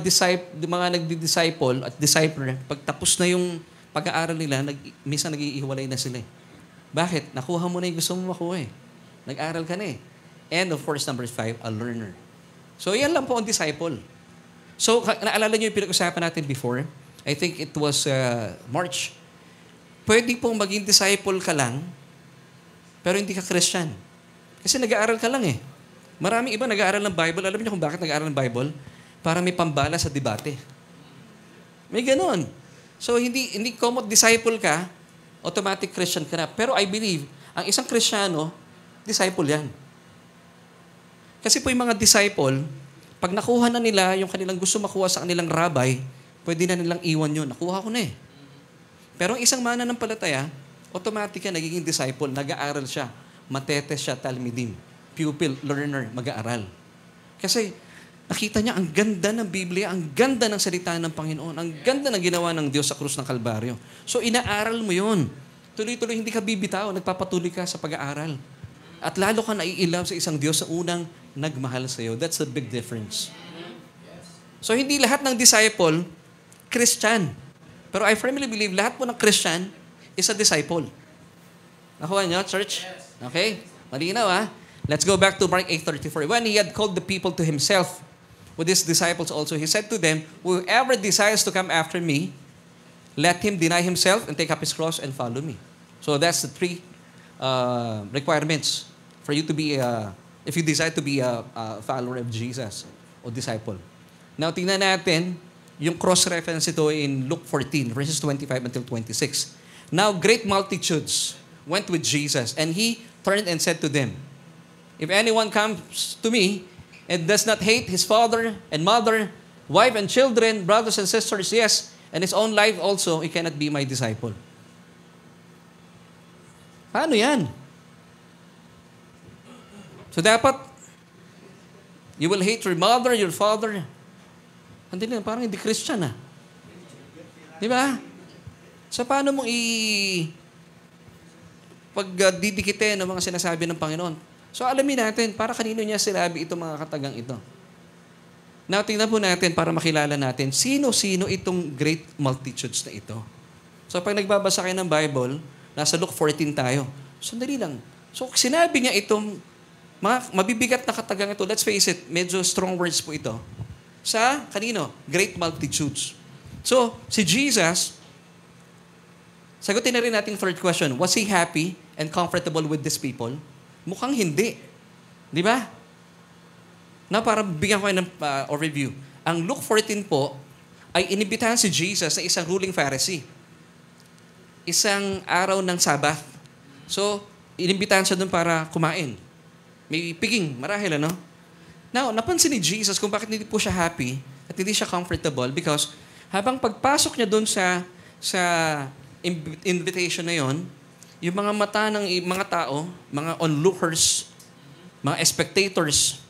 nagdi-disciple at disciple, pag tapos na yung pag-aaral nila, minsan nag-iiwalay na sila. Bakit? Nakuha mo na yung gusto mo makuha Nag-aaral ka na And of course, number 5, a learner. So yan lang po ang disciple. So naalala niyo yung pinag-usapan natin before? I think it was March. Pwede pong maging disciple ka lang, pero hindi ka Christian. Kasi nag-aaral ka lang Maraming iba nag-aaral ng Bible. Alam niyo kung bakit nag-aaral ng Bible? Para may pambala sa debate. May ganon. So, hindi komot disciple ka, automatic Christian ka na. Pero I believe, ang isang Kristiyano, disciple yan. Kasi po yung mga disciple, pag nakuha na nila yung kanilang gusto makuha sa kanilang rabbi, pwede na nilang iwan yun. Nakuha ko na Pero ang isang mananampalataya, automatic ka nagiging disciple, nag-aaral siya, matetes siya, talmidim, pupil, learner, mag-aaral. Kasi nakita niya, ang ganda ng Biblia, ang ganda ng salita ng Panginoon, ang ganda ng ginawa ng Diyos sa krus ng Kalbaryo. So inaaral mo yun. Tuloy-tuloy, hindi ka bibitaw, nagpapatuloy ka sa pag-aaral. At lalo ka naiilaw sa isang Diyos sa unang nagmahal sa iyo. That's the big difference. So hindi lahat ng disciple, Christian. Pero I firmly believe, lahat po ng Christian, is a disciple. Nakuha niyo, church? Okay? Malinaw Let's go back to Mark 8:34. When he had called the people to himself, with his disciples also, he said to them, whoever desires to come after me, let him deny himself and take up his cross and follow me. So that's the 3 requirements for you to be, if you desire to be a follower of Jesus o disciple. Now, tingnan natin yung cross-reference ito in Luke 14, verses 25 until 26. Now, great multitudes went with Jesus, and he turned and said to them, if anyone comes to me and does not hate his father and mother, wife and children, brothers and sisters, yes, and his own life also, he cannot be my disciple. Paano yan? So dapat, you will hate your mother, your father. Hindi lang, parang hindi Christian Di ba? So paano mong pagdidikitin ng mga sinasabi ng Panginoon? So alamin natin, para kanino niya sinabi itong mga katagang ito. Now, tingnan po natin para makilala natin, sino-sino itong great multitudes na ito. So, pag nagbabasa kayo ng Bible, nasa Luke 14 tayo. Sandali lang. So, sinabi niya itong mga mabibigat na katagang ito, let's face it, medyo strong words po ito. Sa, kanino? Great multitudes. So, si Jesus, sagutin na rin natin third question, was he happy and comfortable with these people? Mukhang hindi. Di ba? Na para bigyan ko kayo ng overview. Ang Luke 14 po ay inibitahan si Jesus sa isang ruling Pharisee. Isang araw ng Sabbath. So, inibitahan siya doon para kumain. May piging, marahil ano? Now, napansin ni Jesus kung bakit hindi po siya happy at hindi siya comfortable because habang pagpasok niya doon sa invitation na yon, yung mga mata ng mga tao, mga onlookers, mga spectators,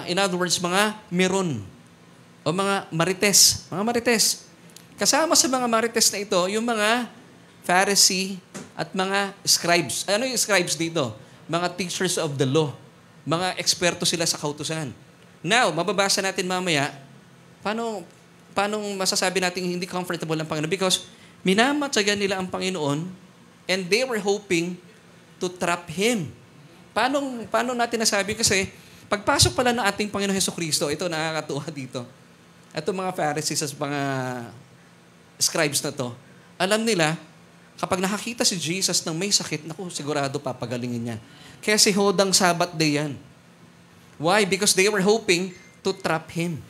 in other words, mga meron o mga marites. Mga marites. Kasama sa mga marites na ito, yung mga Pharisee at mga scribes. Ano yung scribes dito? Mga teachers of the law. Mga eksperto sila sa kautusan. Now, mababasa natin mamaya, paano masasabi natin hindi comfortable ang Panginoon? Because minamatsagan nila ang Panginoon and they were hoping to trap Him. Paano natin nasabi? Kasi pagpasok pala ng ating Panginoon Jesucristo, ito nakakatuwa dito. Ito mga Pharisees at mga scribes na to, alam nila, kapag nakakita si Jesus ng may sakit, naku, sigurado papagalingin niya. Kaya si Hodang Sabbath day yan. Why? Because they were hoping to trap Him.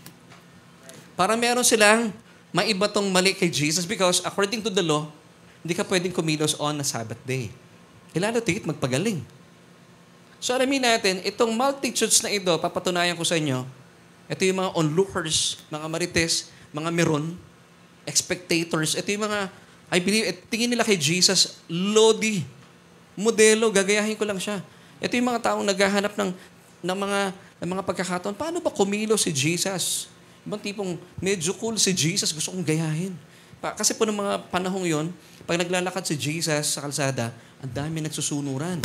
Para meron silang maiba tong mali kay Jesus because according to the law, hindi ka pwedeng kumilos on a Sabbath day. Ilalo tigit magpagaling. So alamin natin, itong multitudes na ito, papatunayan ko sa inyo, ito yung mga onlookers, mga marites, mga meron, spectators, ito yung mga, I believe, tingin nila kay Jesus, lodi, modelo, gagayahin ko lang siya. Ito yung mga taong naghahanap ng mga pagkakataon. Paano ba kumilo si Jesus? Ibang tipong medyo cool si Jesus, gusto kong gayahin. Kasi po ng mga panahong yon, pag naglalakad si Jesus sa kalsada, ang dami nagsusunuran.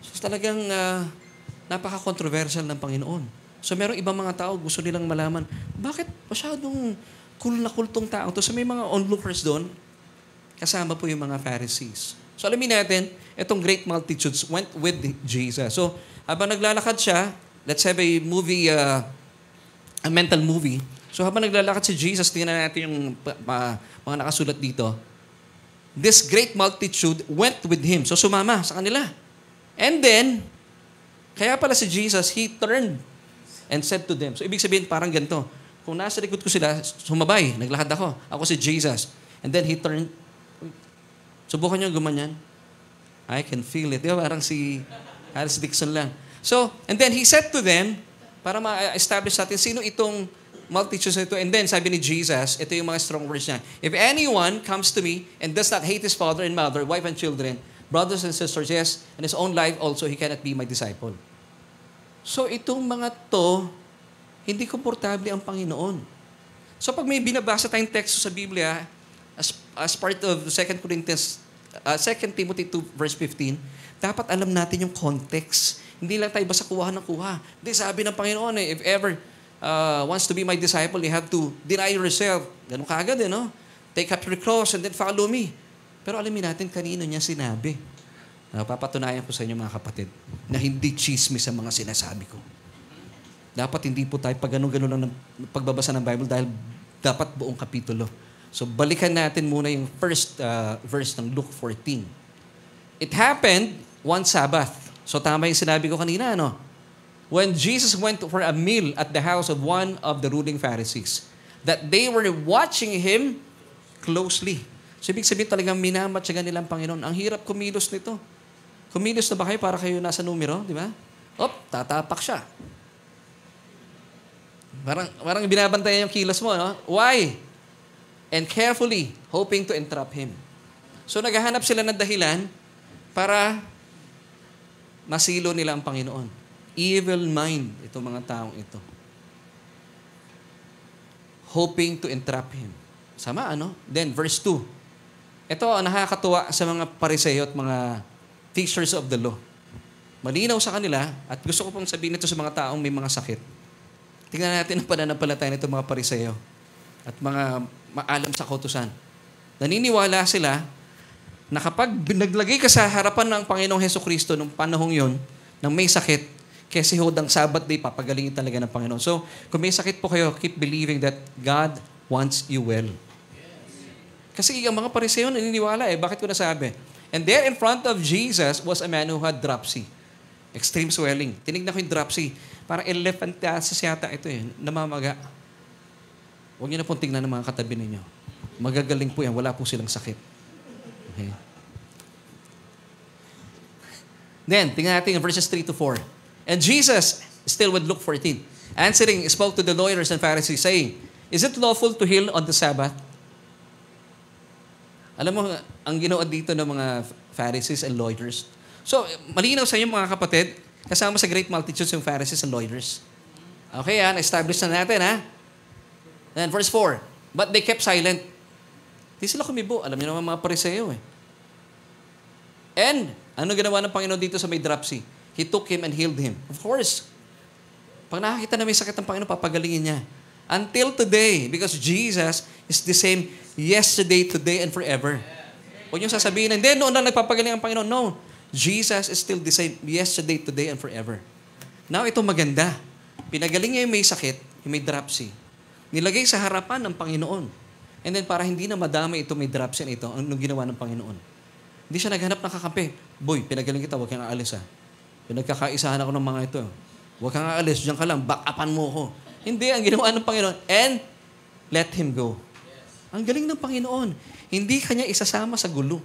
So talagang napaka-controversial ng Panginoon. So merong ibang mga tao gusto nilang malaman, bakit masyadong cool na cool tong tao to? So may mga onlookers doon, kasama po yung mga Pharisees. So alamin natin, itong great multitudes went with Jesus. So habang naglalakad siya, let's have a movie, a mental movie. So habang naglalakad si Jesus, tingnan natin yung mga nakasulat dito. This great multitude went with Him. So sumama sa kanila. And then, kaya pala si Jesus, He turned and said to them. So ibig sabihin parang ganito. Kung nasa likod ko sila, sumabay, naglakad ako. Ako si Jesus. And then He turned. Subukan nyo gumanyan. I can feel it. Di ba? Parang si Alice Dixon lang. So, and then He said to them, para ma-establish natin, sino itong multitudes ito. And then, sabi ni Jesus, ito yung mga strong words niya. If anyone comes to me and does not hate his father and mother, wife and children, brothers and sisters, yes, and his own life also, he cannot be my disciple. So, itong mga to, hindi komportable ang Panginoon. So, pag may binabasa tayong teksto sa Biblia, as part of 2 Timothy 2 verse 15, dapat alam natin yung context. Hindi lang tayo basta kuha ng kuha. Hindi, sabi ng Panginoon if ever wants to be my disciple, you have to deny yourself. Ganun kaagad no? Take up your cross and then follow me. Pero alamin natin kanino niya sinabi. Papatunayan ko sa inyo mga kapatid na hindi chismis ang mga sinasabi ko. Dapat hindi po tayo pag gano'n lang ng pagbabasa ng Bible dahil dapat buong kapitulo. So balikan natin muna yung first verse ng Luke 14. It happened one Sabbath. So tama yung sinabi ko kanina, ano? When Jesus went for a meal at the house of one of the ruling Pharisees, that they were watching Him closely. So ibig sabihin talagang minamatsagan nilang Panginoon. Ang hirap kumilos nito. Kumilos na ba kayo para kayo nasa numero, di ba? Tatapak siya. Parang binabantayan yung kilos mo, no? Why? And carefully, hoping to entrap Him. So naghahanap sila ng dahilan para masilo nila ang Panginoon. Evil mind, itong mga taong ito. Hoping to entrap Him. Sama, ano? Then, verse 2. Ito ang nakakatuwa sa mga Pariseo at mga teachers of the law. Malinaw sa kanila, at gusto ko pong sabihin ito sa mga taong may mga sakit. Tingnan natin ang pananampalataya nito mga Pariseo at mga maalam sa kautusan. Naniniwala sila na kapag naglagay ka sa harapan ng Panginoong Hesukristo nung panahong yon, nang may sakit, kasi hodang Sabbath day, papagalingin talaga ng Panginoon. So, kung may sakit po kayo, keep believing that God wants you well. Kasi ang mga Pariseo naniniwala Bakit ko nasabi? And there in front of Jesus was a man who had dropsy. Extreme swelling. Tinignan ko yung dropsy. Parang elephantiasis yata ito namamaga. Huwag niyo na pong tingnan ng mga katabi ninyo. Magagaling po yan. Wala po silang sakit. Okay. Then, tingnan natin in verses 3 to 4. And Jesus, still with Luke 14, answering, spoke to the lawyers and Pharisees, saying, Is it lawful to heal on the Sabbath? Alam mo, ang ginawa dito ng mga Pharisees and lawyers. So, malinaw sa inyo mga kapatid, kasama sa great multitudes yung Pharisees and lawyers. Okay, na-establish na natin, Then, verse 4, But they kept silent. Di sila kumibo. Alam niyo naman mga Pariseo And, ano ginawa ng Panginoon dito sa may dropsy? He took him and healed him. Of course. Pag nakakita na may sakit ng Panginoon, papagalingin niya. Until today, because Jesus is the same yesterday, today, and forever. Huwag niyong sasabihin, hindi, noon lang nagpapagaling ang Panginoon. No. Jesus is still the same yesterday, today, and forever. Now, ito maganda. Pinagaling niya yung may sakit, yung may dropsy. Nilagay sa harapan ng Panginoon. And then, para hindi na madami ito may dropsy na ito, anong ginawa ng Panginoon? Hindi siya naghanap ng kakampi. Boy, pinagaling kita, huwag kang aalis Pinagkakaisahan ako ng mga ito. Huwag kang aalis, diyan ka lang, back-upan mo ko. Hindi, ang ginawa ng Panginoon, and let him go. Ang galing ng Panginoon. Hindi kanya isasama sa gulo.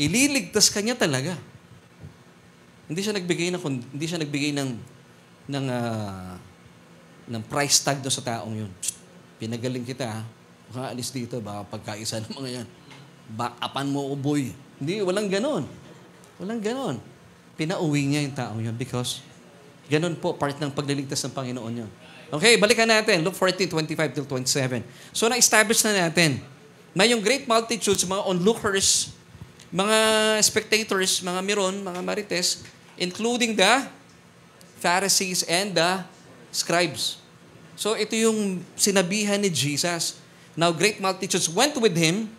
Ililigtas kanya talaga. Hindi siya nagbigay ng price tag doon sa taong yun. Pinagaling kita, huwag kang aalis dito, baka pagkaisa ng mga yan. Back-upan mo ko, boy. Hindi, walang ganon. Walang ganon. Pinauwi niya yung taong yun because ganon po, part ng pagliligtas ng Panginoon yun. Okay, balikan natin. Luke 14:25 till 27. So, na-establish na natin na yung great multitudes, mga onlookers, mga spectators, mga miron, mga marites, including the Pharisees and the scribes. So, ito yung sinabihan ni Jesus. Now, great multitudes went with him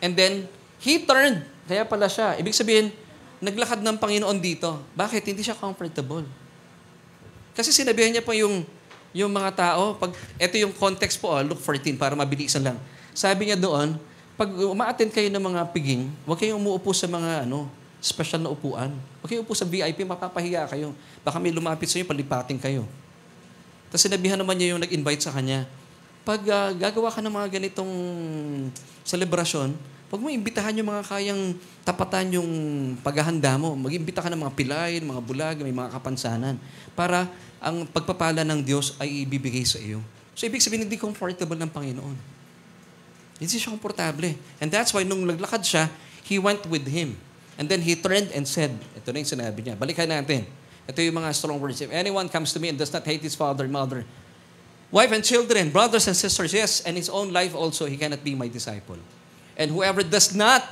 and then he turned. Kaya pala siya. Ibig sabihin, naglakad ng Panginoon dito. Bakit? Hindi siya comfortable. Kasi sinabihan niya pa yung mga tao, ito yung context po, Luke 14, para mabilisan lang. Sabi niya doon, pag uma-attend kayo ng mga piging, huwag kayong umuupo sa mga special na upuan. Huwag kayong upo sa VIP, mapapahiya kayo. Baka may lumapit sa inyo, palipating kayo. Tapos sinabihan naman niya yung nag-invite sa kanya, pag gagawa ka ng mga ganitong selebrasyon, huwag mo imbitahan yung mga kayang tapatan yung paghahanda mo. Mag-imbita ka ng mga pilayin, mga bulag, may mga kapansanan. Para ang pagpapala ng Diyos ay ibibigay sa iyo. So, ibig sabihin, hindi comfortable ng Panginoon. Hindi siya komportable. And that's why, nung naglakad siya, he went with him. And then he turned and said, ito na yung sinabi niya. Balikan natin. Ito yung mga strong words. If anyone comes to me and does not hate his father, mother, wife and children, brothers and sisters, yes, and his own life also, he cannot be my disciple. And whoever does not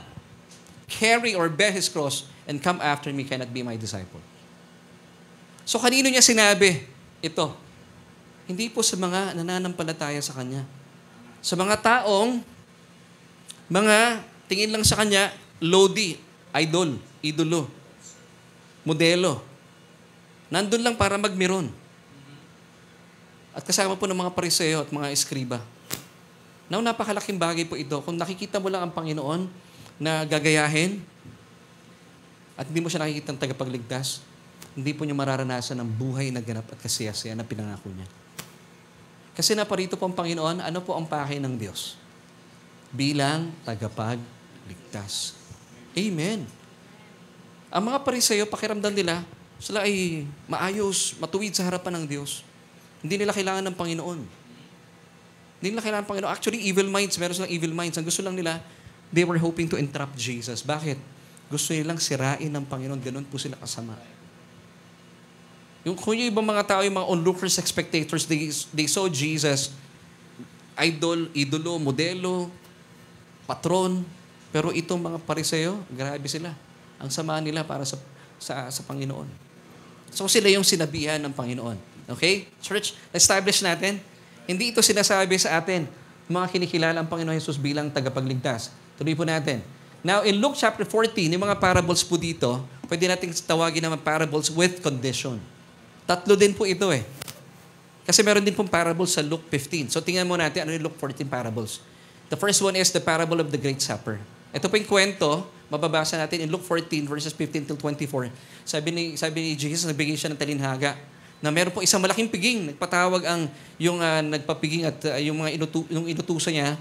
carry or bear his cross and come after me cannot be my disciple. So, kanino niya sinabi ito? Hindi po sa mga nananampalataya sa Kanya. Sa mga taong, tingin lang sa Kanya, lodi, idolo, modelo. Nandun lang para magmiron. At kasama po ng mga Pariseo at mga eskriba. Now, napakalaking bagay po ito. Kung nakikita mo lang ang Panginoon na gagayahin at hindi mo siya nakikita ng tagapagligtas, hindi po niya mararanasan ang buhay na ganap at kasiyasiya na pinangako niya. Kasi naparito po ang Panginoon, ano po ang pake ng Diyos? Bilang tagapagligtas. Amen. Ang mga Pariseo, pakiramdam nila, sila ay maayos, matuwid sa harapan ng Diyos. Hindi nila kailangan ng Panginoon. Hindi nila kailangan ng Panginoon. Actually, evil minds, meron silang evil minds. Ang gusto lang nila, they were hoping to entrap Jesus. Bakit? Gusto nilang sirain ng Panginoon. Ganun po sila kasama. Kung yung ibang mga tao, yung mga onlookers, spectators, they saw Jesus, idolo, modelo, patron. Pero itong mga Pariseo, grabe sila. Ang sama nila para sa Panginoon. So sila yung sinabihan ng Panginoon. Okay? Church, establish natin. Hindi ito sinasabi sa atin, mga kinikilala ang Panginoon Jesus bilang tagapagligtas. Tuloy po natin. Now, in Luke chapter 14, yung mga parables po dito, pwede nating tawagin naman parables with condition. Tatlo din po ito eh. Kasi meron din pong parables sa Luke 15. So, tingnan mo natin ano yung Luke 14 parables. The first one is the parable of the Great Supper. Ito po yung kwento, mababasa natin in Luke 14 verses 15 till 24. Sabi ni Jesus, nagbigay siya ng talinhaga na meron po isang malaking piging. Nagpatawag yung nagpapiging at yung mga inutusan niya.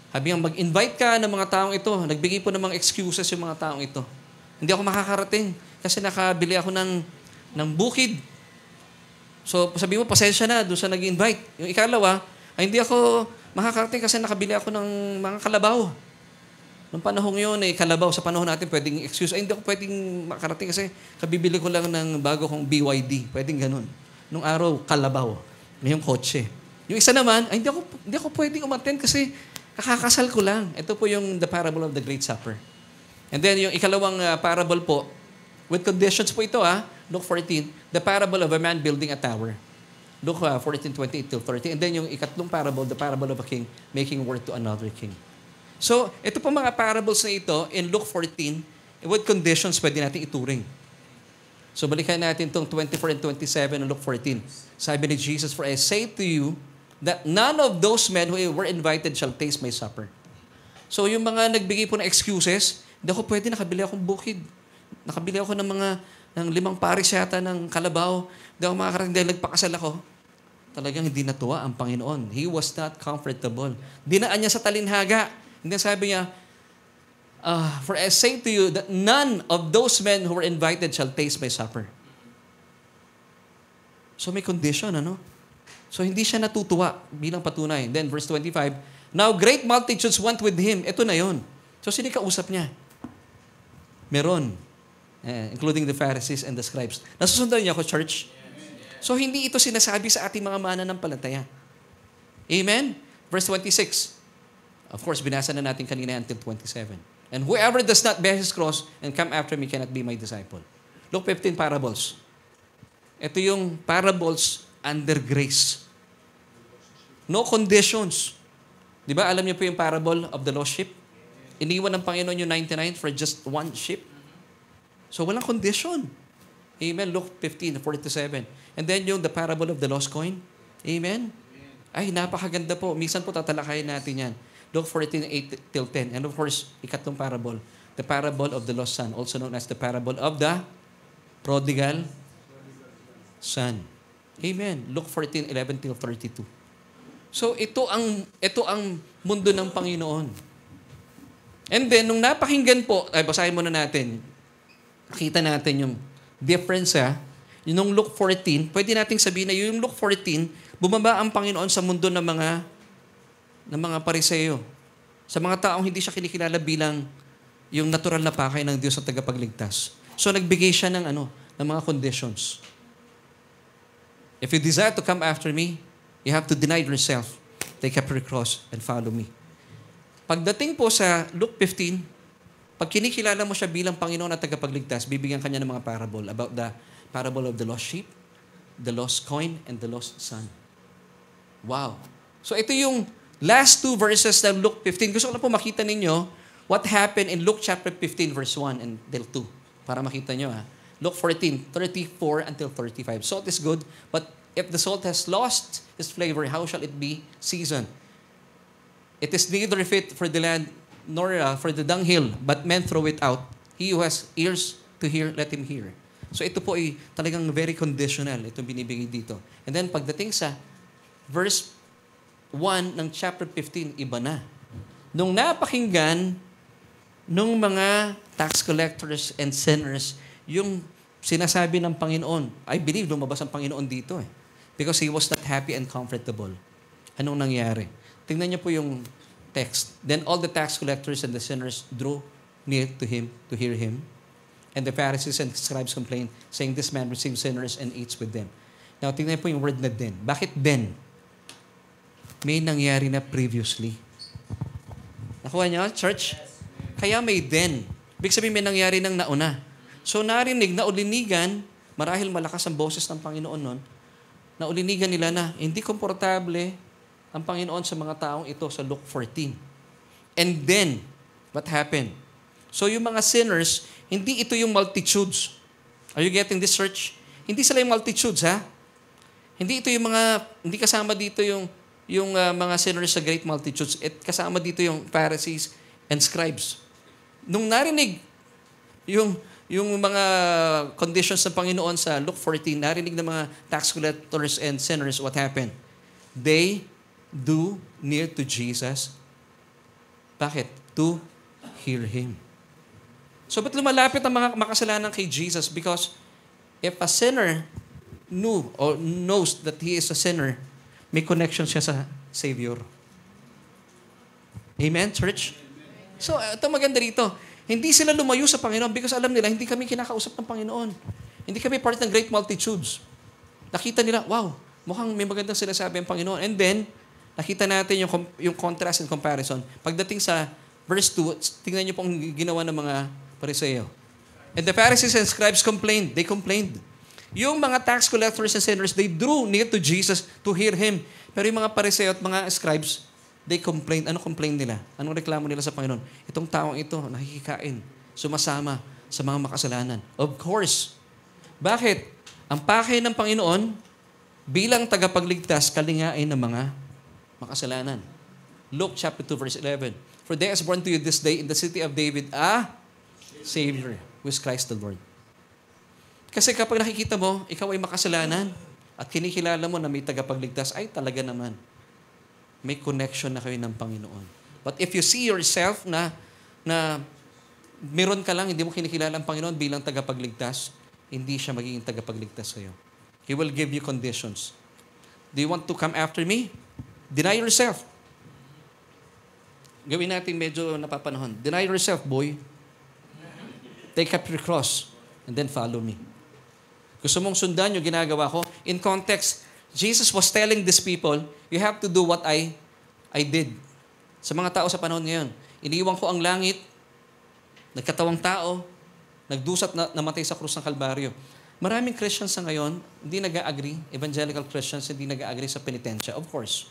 Sabi niya, mag-invite ka ng mga taong ito. Nagbigay po ng mga excuses yung mga taong ito. Hindi ako makakarating kasi nakabili ako ng bukid. So sabi mo, pasensya na doon sa nag-invite. Yung ikalawa, hindi ako makakarating kasi nakabili ako ng mga kalabaw. Noong panahon yun, kalabaw sa panahon natin, pwedeng excuse. Hindi ako pwedeng makarating kasi kabibili ko lang ng bago kong BYD. Pwedeng ganun. Nung araw, kalabaw. Yung kotse. Yung isa naman, hindi ako pwedeng umattend kasi kakakasal ko lang. Ito po yung the parable of the Great Supper. And then yung ikalawang parable po, with conditions po ito, Luke 14, the parable of a man building a tower. Luke 14:28 till 30. And then yung ikatlong parable, the parable of a king making war to another king. So, ito po mga parables na ito in Luke 14, with conditions pwede natin ituring. So, balikan natin itong 24 and 27 in Luke 14. Sabi ni Jesus, "For I say to you that none of those men who were invited shall taste my supper." So, yung mga nagbigay po ng excuses, hindi ako pwede, nakabili akong bukid. Nakabili ako ng 5 paris yata ng kalabaw. Hindi ako makakarating dahil nagpakasal ako. Talagang hindi natuwa ang Panginoon. He was not comfortable. Dinaan niya sa talinhaga. And then sabi niya, "For I say to you that none of those men who were invited shall taste my supper." So may condition, So hindi siya natutuwa bilang patunay. Then verse 25, "Now great multitudes went with him." Ito na yon. So sino kausap niya? Meron. Including the Pharisees and the scribes. Nasusundan niyo ako, church? So hindi ito sinasabi sa ating mga mananampalataya. Amen? Verse 26. Of course, binasa na natin kanina until 27. "And whoever does not bear his cross and come after me cannot be my disciple." Luke 15 parables. Ito yung parables under grace. No conditions. Di ba, alam niyo po yung parable of the lost sheep? Iniwan ng Panginoon yung 99 for just one sheep. So, walang condition. Amen? Luke 15:4-7. And then yung the parable of the lost coin. Amen? Ay, napakaganda po. Minsan po tatalakayin natin yan. Luke 14:8-10. And of course, ikatlong parable. The parable of the lost son, also known as the parable of the prodigal son. Amen. Luke 14:11-32. So, ito ang mundo ng Panginoon. And then, nung napakinggan po, basahin muna natin. Nakita natin yung difference, Yung Luke 14, pwede nating sabihin na yung Luke 14, bumaba ang Panginoon sa mundo ng mga Pariseo. Sa mga taong hindi siya kinikilala bilang yung natural na pakay ng Diyos sa tagapagligtas. So nagbigay siya ng mga conditions. "If you desire to come after me, you have to deny yourself, take up your cross, and follow me." Pagdating po sa Luke 15, pag kinikilala mo siya bilang Panginoon at tagapagligtas, bibigyan kanya ng mga parable about the parable of the lost sheep, the lost coin, and the lost son. Wow. So ito yung last 2 verses ng Luke 15. Gusto ko lang po makita ninyo what happened in Luke chapter 15 verse 1 and till 2. Para makita nyo, Luke 14:34 until 35. "Salt is good, but if the salt has lost its flavor, how shall it be seasoned? It is neither fit for the land nor for the dunghill, but men throw it out. He who has ears to hear, let him hear." So ito po ay talagang very conditional. Itong binibigay dito. And then pagdating sa verse 1 ng chapter 15, iba na. Nung napakinggan nung mga tax collectors and sinners, yung sinasabi ng Panginoon, I believe lumabas ang Panginoon dito because He was not happy and comfortable. Anong nangyari? Tingnan niyo po yung text. "Then all the tax collectors and the sinners drew near to Him to hear Him. And the Pharisees and scribes complained, saying, 'This man receives sinners and eats with them.'" Now, tingnan po yung word na then. Bakit then? May nangyari na previously. Nakuha niyo, church? Kaya may then. Ibig sabihin may nangyari ng nauna. So narinig na ulinigan, marahil malakas ang boses ng Panginoon nun, na ulinigan nila na hindi komportable ang Panginoon sa mga taong ito sa Luke 14. And then, what happened? So yung mga sinners, hindi ito yung multitudes. Are you getting this, church? Hindi sila yung multitudes, ha? Hindi ito yung mga, hindi kasama dito yung mga sinners sa great multitudes. At kasama dito yung Pharisees and scribes. Nung narinig yung mga conditions ng Panginoon sa Luke 14, narinig ng mga tax collectors and sinners, what happened? They drew near to Jesus. Bakit? To hear Him. So, ba't lumalapit ang mga makasalanan kay Jesus? Because if a sinner knew or knows that he is a sinner, may connection siya sa Savior. Amen, church? So, ito maganda rito. Hindi sila lumayo sa Panginoon because alam nila, hindi kami kinakausap ng Panginoon. Hindi kami part ng great multitudes. Nakita nila, wow, mukhang may magandang sinasabi ang Panginoon. And then, nakita natin yung contrast and comparison. Pagdating sa verse 2, tingnan niyo po ang ginawa ng mga Pariseo. And the Pharisees and scribes complained. They complained. Yung mga tax collectors and sinners, they drew near to Jesus to hear Him. Pero yung mga Pariseo at mga scribes, they complained. Ano complain nila? Anong reklamo nila sa Panginoon? Itong taong ito, nakikikain, sumasama sa mga makasalanan. Of course. Bakit? Ang pakay ng Panginoon, bilang tagapagligtas, kalingain ng mga makasalanan. Luke chapter 2 verse 11. For there is born to you this day in the city of David a Savior, who is Christ the Lord. Kasi kapag nakikita mo, ikaw ay makasalanan at kinikilala mo na may tagapagligtas, ay talaga naman, may connection na kayo ng Panginoon. But if you see yourself na meron ka lang, hindi mo kinikilala ang Panginoon bilang tagapagligtas, hindi siya magiging tagapagligtas sa'yo. He will give you conditions. Do you want to come after me? Deny yourself. Gawin natin medyo napapanahon. Deny yourself, boy. Take up your cross and then follow me. Gusto mong sundan yung ginagawa ko? In context, Jesus was telling these people, you have to do what I did. Sa mga tao sa panahon ngayon, iniwan ko ang langit, nagkatawang tao, nagdusat na namatay sa krus ng Kalbaryo. Maraming Christians sa ngayon, hindi nag-agree, evangelical Christians, hindi nag-agree sa penitensya, of course.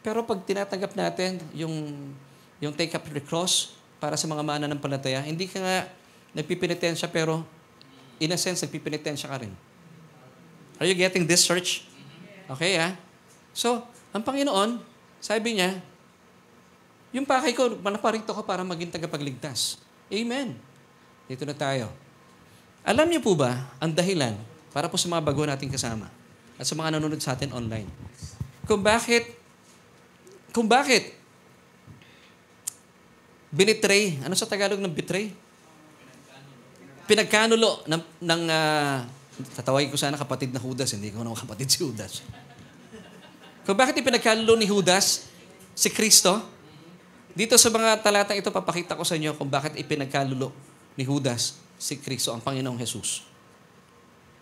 Pero pag tinatanggap natin yung take up the cross para sa mga mananampalataya, hindi ka nga nagpipinitensya pero in a sense, nagpipinitensya ka rin. Are you getting this, church? Okay, ha? So, ang Panginoon, sabi niya, yung pakay ko, manaparito ko para maging tagapagligtas. Amen. Dito na tayo. Alam niyo po ba ang dahilan para po sa mga bago nating kasama at sa mga nanonood sa atin online? Kung bakit binitray, ano sa Tagalog ng betray? Pinagkanulo ng tatawagin ko sana kapatid na Judas, hindi ko naman kapatid si Judas. Kung bakit ipinagkanulo ni Judas si Kristo? Dito sa mga talatang ito, papakita ko sa inyo kung bakit ipinagkanulo ni Judas si Kristo, ang Panginoong Jesus.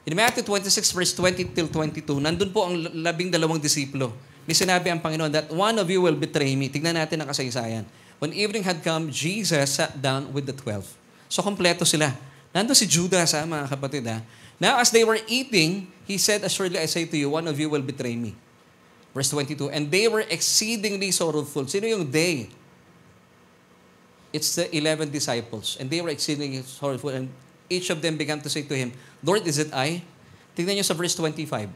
In Matthew 26 verse 20 till 22, nandun po ang 12 disipulo. May sinabi ang Panginoon that one of you will betray me. Tignan natin ang kasaysayan. When evening had come, Jesus sat down with the 12. So, kompleto sila. Nandun si Judas, mga kapatid. Now, as they were eating, he said, assuredly I say to you, one of you will betray me. Verse 22, and they were exceedingly sorrowful. Sino yung they? It's the 11 disciples. And they were exceedingly sorrowful. And each of them began to say to him, Lord, is it I? Tignan nyo sa verse 25.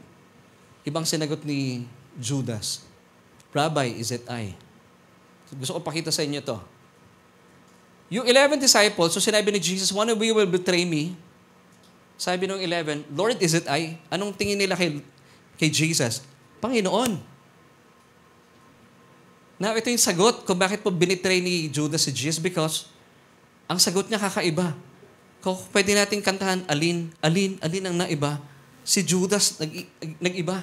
Ibang sinagot ni Judas, Rabbi, is it I? Gusto ko pakita sa inyo to. Yung 11 disciples, so sinabi ni Jesus, one of you will betray me. Sabi ng 11, Lord, is it I? Anong tingin nila kay Jesus? Panginoon. Now, ito yung sagot kung bakit po binitray ni Judas si Jesus because ang sagot niya kakaiba. Kung pwede natin kantahan, alin ang naiba? Si Judas nag-iba.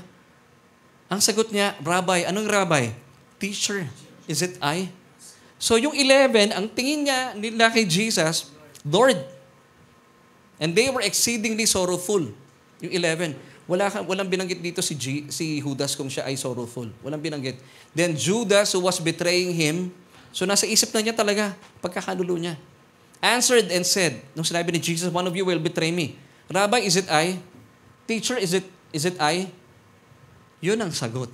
Ang sagot niya, Rabbi. Anong Rabbi? Teacher. Is it I? So yung 11, ang tingin nila kay Jesus, Lord. And they were exceedingly sorrowful. Yung 11. Walang binanggit dito si Judas kung siya ay sorrowful. Walang binanggit. Then Judas who was betraying him, so nasa isip na niya talaga, pagkakanulo niya. Answered and said, nung sinabi ni Jesus, one of you will betray me. Rabbi, is it I? Teacher, is it I? Yun ang sagot.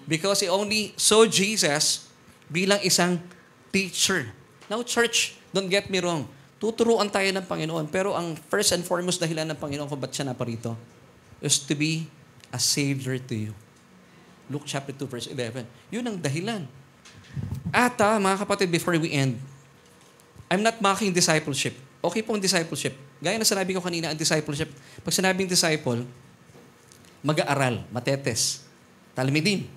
Because he only saw Jesus bilang isang teacher. Now, church, don't get me wrong. Tuturuan tayo ng Panginoon. Pero ang first and foremost dahilan ng Panginoon kung ba't siya naparito is to be a Savior to you. Luke chapter 2, verse 11. Yun ang dahilan. At mga kapatid, before we end, I'm not mocking discipleship. Okay po ang discipleship. Gaya na sinabi ko kanina, ang discipleship, pag sinabing disciple, mag-aaral, matetes, talimidin.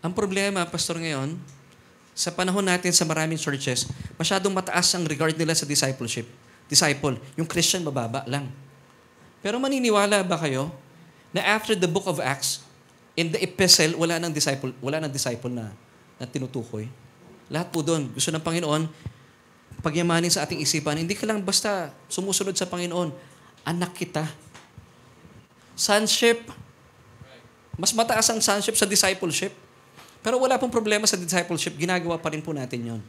Ang problema, pastor, ngayon, sa panahon natin sa maraming churches, masyadong mataas ang regard nila sa discipleship. Disciple, yung Christian mababa lang. Pero maniniwala ba kayo na after the book of Acts, in the epistle, wala nang disciple na tinutukoy? Lahat po doon, gusto ng Panginoon, pagyamanin sa ating isipan, hindi ka lang basta sumusunod sa Panginoon, anak kita. Sonship, mas mataas ang sonship sa discipleship. Pero wala pong problema sa discipleship, ginagawa pa rin po natin yon.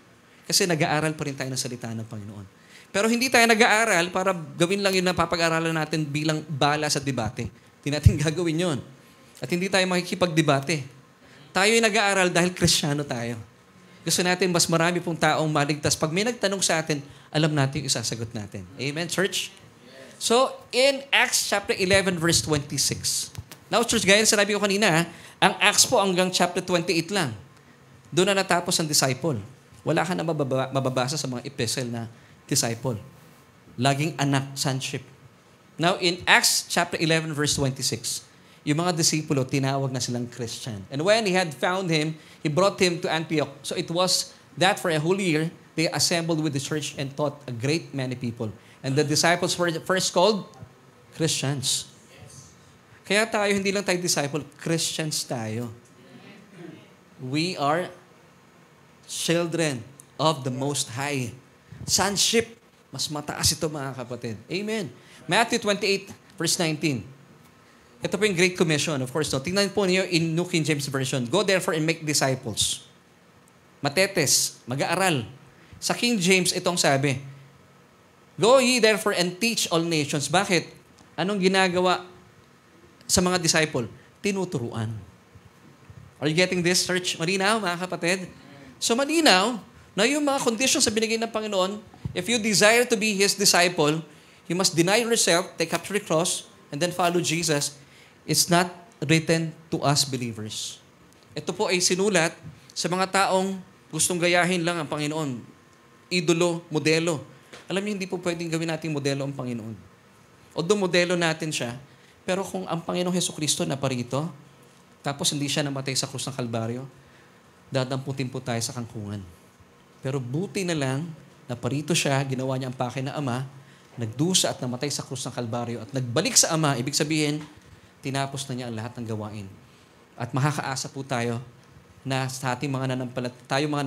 Kasi nag-aaral pa rin tayo ng salita ng Panginoon. Pero hindi tayo nag-aaral para gawin lang yun na papag-aralan natin bilang bala sa debate. Hindi natin gagawin yon. At hindi tayo makikipag-debate. Tayo ay nag-aaral dahil Kristiyano tayo. Gusto natin mas marami pong taong maligtas. Pag may nagtanong sa atin, alam natin yung isasagot natin. Amen, church? So, in Acts chapter 11, verse 26. Now, church, gaya na sinabi ko kanina, ang Acts po hanggang chapter 28 lang. Doon na natapos ang disciple. Wala ka na mababasa sa mga epistle na disciple. Laging anak, sonship. Now, in Acts chapter 11, verse 26, yung mga disipulo, tinawag na silang Christian. And when he had found him, he brought him to Antioch. So it was that for a whole year, they assembled with the church and taught a great many people. And the disciples were first called Christians. Kaya tayo, hindi lang tayo disciple, Christians tayo. We are children of the Most High. Sonship, mas mataas ito mga kapatid. Amen. Matthew 28, verse 19. Ito po yung Great Commission, of course. No? Tingnan po niyo in New King James Version. Go therefore and make disciples. Matetes, mag-aaral. Sa King James, itong sabi, go ye therefore and teach all nations. Bakit? Anong ginagawa sa mga disciple? Tinuturuan. Are you getting this, church? Malinaw, mga kapatid? So malinaw na yung mga conditions sa binigay ng Panginoon, if you desire to be His disciple, you must deny yourself, take up your cross, and then follow Jesus. It's not written to us believers. Ito po ay sinulat sa mga taong gustong gayahin lang ang Panginoon. Idolo, modelo. Alam niyo, hindi po pwedeng gawin natin modelo ang Panginoon. Although modelo natin siya, pero kung ang Panginoong Hesukristo naparito, tapos hindi siya namatay sa krus ng Kalbaryo, dadamputin po tayo sa kangkungan. Pero buti na lang, naparito siya, ginawa niya ang pake na Ama, nagdusa at namatay sa krus ng Kalbaryo at nagbalik sa Ama, ibig sabihin, tinapos na niya ang lahat ng gawain. At makakaasa po tayo na sa ating mga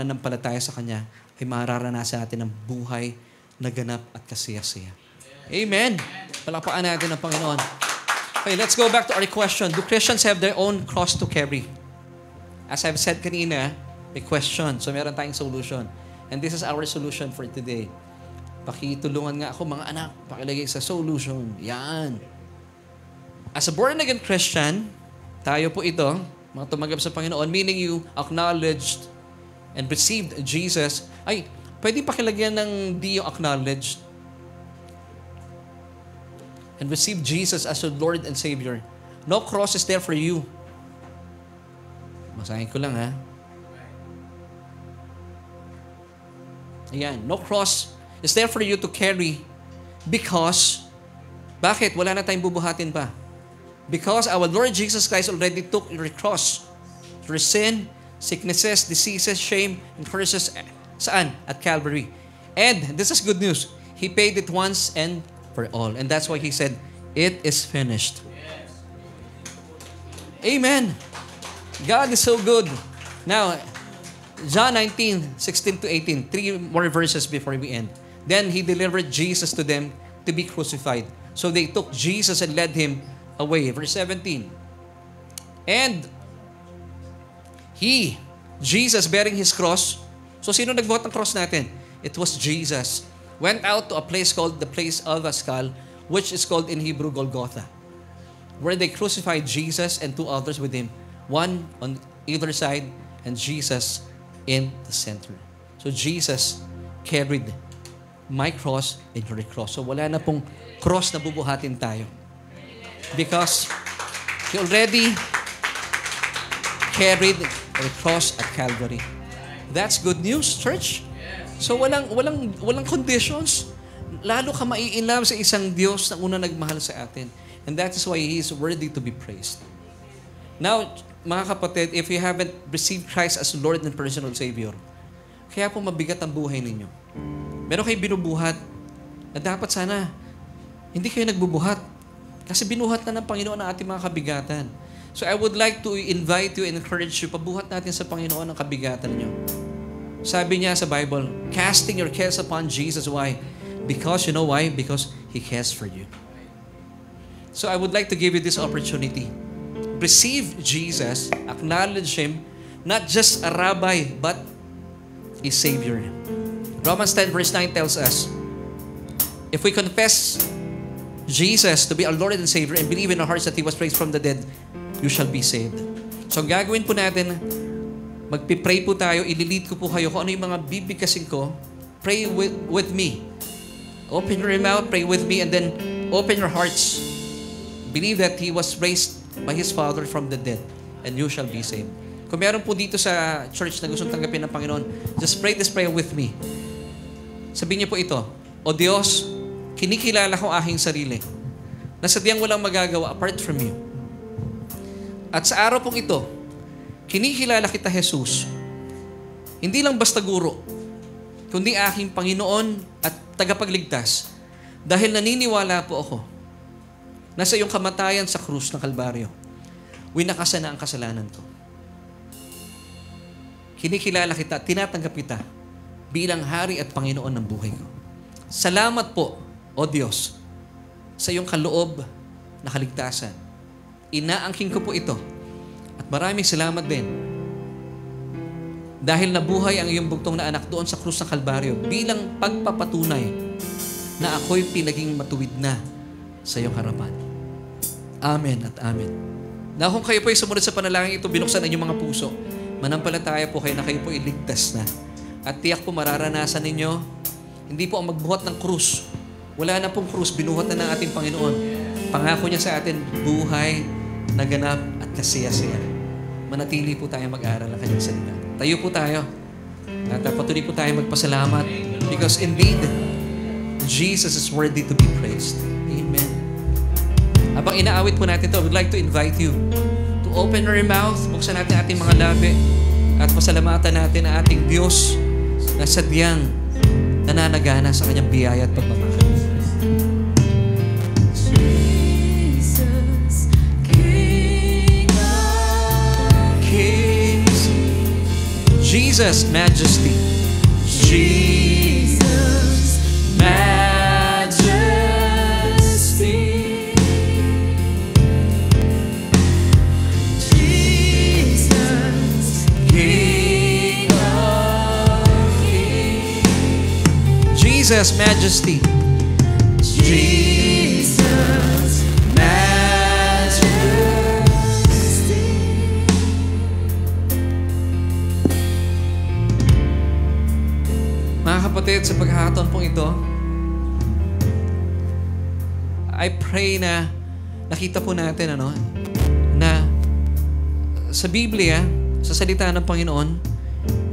nanampalataya sa Kanya ay mararanasan natin ang buhay na ganap at kasiyasiya. Amen! Palakpakan natin ang Panginoon. Okay, let's go back to our question. Do Christians have their own cross to carry? As I've said kanina, may question. So meron tayong solution. And this is our solution for today. Pakitulungan nga ako, mga anak, pakilagay sa solution. Yan. As a born-again Christian, tayo po ito, mga tumanggap sa Panginoon, meaning you acknowledged and received Jesus. Ay, pwede pakilagyan ng di yung acknowledged and receive Jesus as your Lord and Savior. No cross is there for you. Masahin ko lang, ha? Ayan. No cross is there for you to carry because, bakit? Wala na tayong bubuhatin pa. Because our Lord Jesus Christ already took your cross. Your sin, sicknesses, diseases, shame, and curses. Saan? At Calvary. And this is good news. He paid it once and for all. And that's why He said, it is finished. Amen. God is so good. Now, John 19:16 to 18. 3 more verses before we end. Then He delivered Jesus to them to be crucified. So they took Jesus and led Him away. Verse 17. And He, Jesus bearing His cross. So sino nagbuhat ng cross natin? It was Jesus. Went out to a place called the place of a skull, which is called in Hebrew Golgotha, where they crucified Jesus and 2 others with Him, One on either side and Jesus in the center. So Jesus carried my cross and your cross. So wala na pong cross na bubuhatin tayo. Because He already carried the cross at Calvary. That's good news, church. So walang conditions. Lalo ka mai-inlove sa isang Diyos na una nagmahal sa atin. And that is why He is worthy to be praised. Now, mga kapatid, if you haven't received Christ as Lord and personal Savior, kaya po mabigat ang buhay ninyo. Meron kayo binubuhat na dapat sana hindi kayo nagbubuhat. Kasi binuhat na ng Panginoon ang ating mga kabigatan. So I would like to invite you and encourage you, pabuhat natin sa Panginoon ang kabigatan niyo. Sabi niya sa Bible, casting your cares upon Jesus. Why? Because, you know why? Because He cares for you. So I would like to give you this opportunity. Receive Jesus, acknowledge Him, not just a rabbi, but a Savior. Romans 10 verse 9 tells us, if we confess Jesus to be our Lord and Savior and believe in our hearts that He was raised from the dead, you shall be saved. So ang gagawin po natin, magpipray po tayo, ililid ko po kayo kung ano yung mga bibigkasin ko. Pray with me. Open your mouth, pray with me, and then open your hearts. Believe that He was raised by His Father from the dead, and you shall be saved. Kung meron po dito sa church na gustong tanggapin ng Panginoon, just pray this prayer with me. Sabihin niyo po ito, O Diyos, kinikilala ko aking sarili na sadyang walang magagawa apart from You. At sa araw pong ito, kinikilala kita, Jesus, hindi lang basta guro, kundi aking Panginoon at tagapagligtas, dahil naniniwala po ako na sa iyong kamatayan sa krus ng Kalbaryo, winakasan na ang kasalanan ko. Kinikilala kita, tinatanggap kita bilang Hari at Panginoon ng buhay ko. Salamat po, O Diyos, sa iyong kaloob na kaligtasan. Inaangking ko po ito. At maraming salamat din dahil nabuhay ang iyong bugtong na anak doon sa krus ng Kalbaryo bilang pagpapatunay na ako'y pinaging matuwid na sa iyong harapan. Amen at amen. Na kung kayo po ay sumunod sa panalangin ito, binuksan ang inyong mga puso, manampalataya po kayo na kayo po iligtas na. At tiyak po mararanasan ninyo, hindi po ang magbuhat ng krus. Wala na pong krus, binuhat na ng ating Panginoon. Pangako niya sa atin, buhay, naganap at kasaya-saya. Manatili po tayo mag-aral ng kanyang salita. Tayo po tayo. At patuloy po tayo magpasalamat because indeed, Jesus is worthy to be praised. Amen. Habang inaawit po natin ito, I would like to invite you to open your mouth, buksan natin ating mga labi at pasalamatan natin ang ating Diyos na sadyang nananagana sa kanyang biyaya at pagmamahal. Jesus, Majesty. Jesus, Majesty. Jesus, King of Kings. Jesus, Majesty. Jesus, Majesty. Mga kapatid, sa pagkakataon pong ito, I pray na nakita po natin na sa Biblia, sa salita ng Panginoon,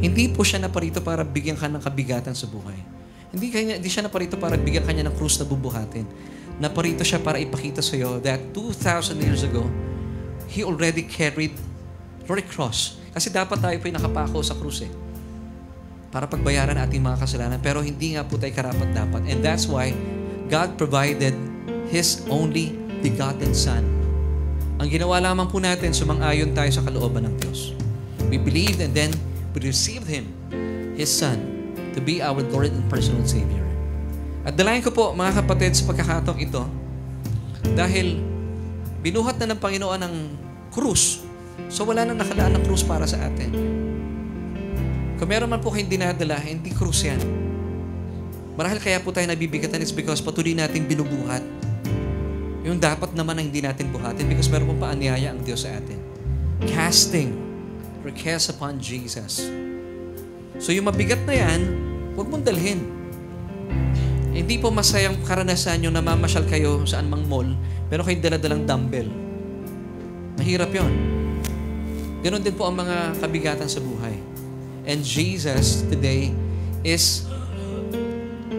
hindi po siya naparito para bigyan ka ng kabigatan sa buhay. Hindi siya naparito para bigyan kanya ng krus na bubuhatin. Naparito siya para ipakita sa iyo that 2,000 years ago, He already carried your cross. Kasi dapat tayo po yung nakapako sa krus para pagbayaran ating mga kasalanan. Pero hindi nga po tayo karapat-dapat. And that's why God provided His only begotten Son. Ang ginawa lamang po natin, sumang-ayon tayo sa kalooban ng Diyos. We believed and then we received Him, His Son, to be our Lord and personal Savior. At dalayan ko po, mga kapatid, sa pagkakataong ito, dahil binuhat na ng Panginoon ang krus, so wala nang nakalaan ng krus para sa atin. Kung meron man po kayong dinadala, hindi krus yan. Marahil kaya po tayo nabibigatan is because patuloy nating binubuhat. Yung dapat naman na hindi natin buhatin because meron pong paanyaya ang Diyos sa atin. Casting your cares upon Jesus. So yung mabigat na yan, huwag mong dalhin. Hindi po masayang karanasan yung namamasyal kayo saan mang mall, pero kayo daladalang dumbbell. Mahirap yon. Ganon din po ang mga kabigatan sa buhay. And Jesus today is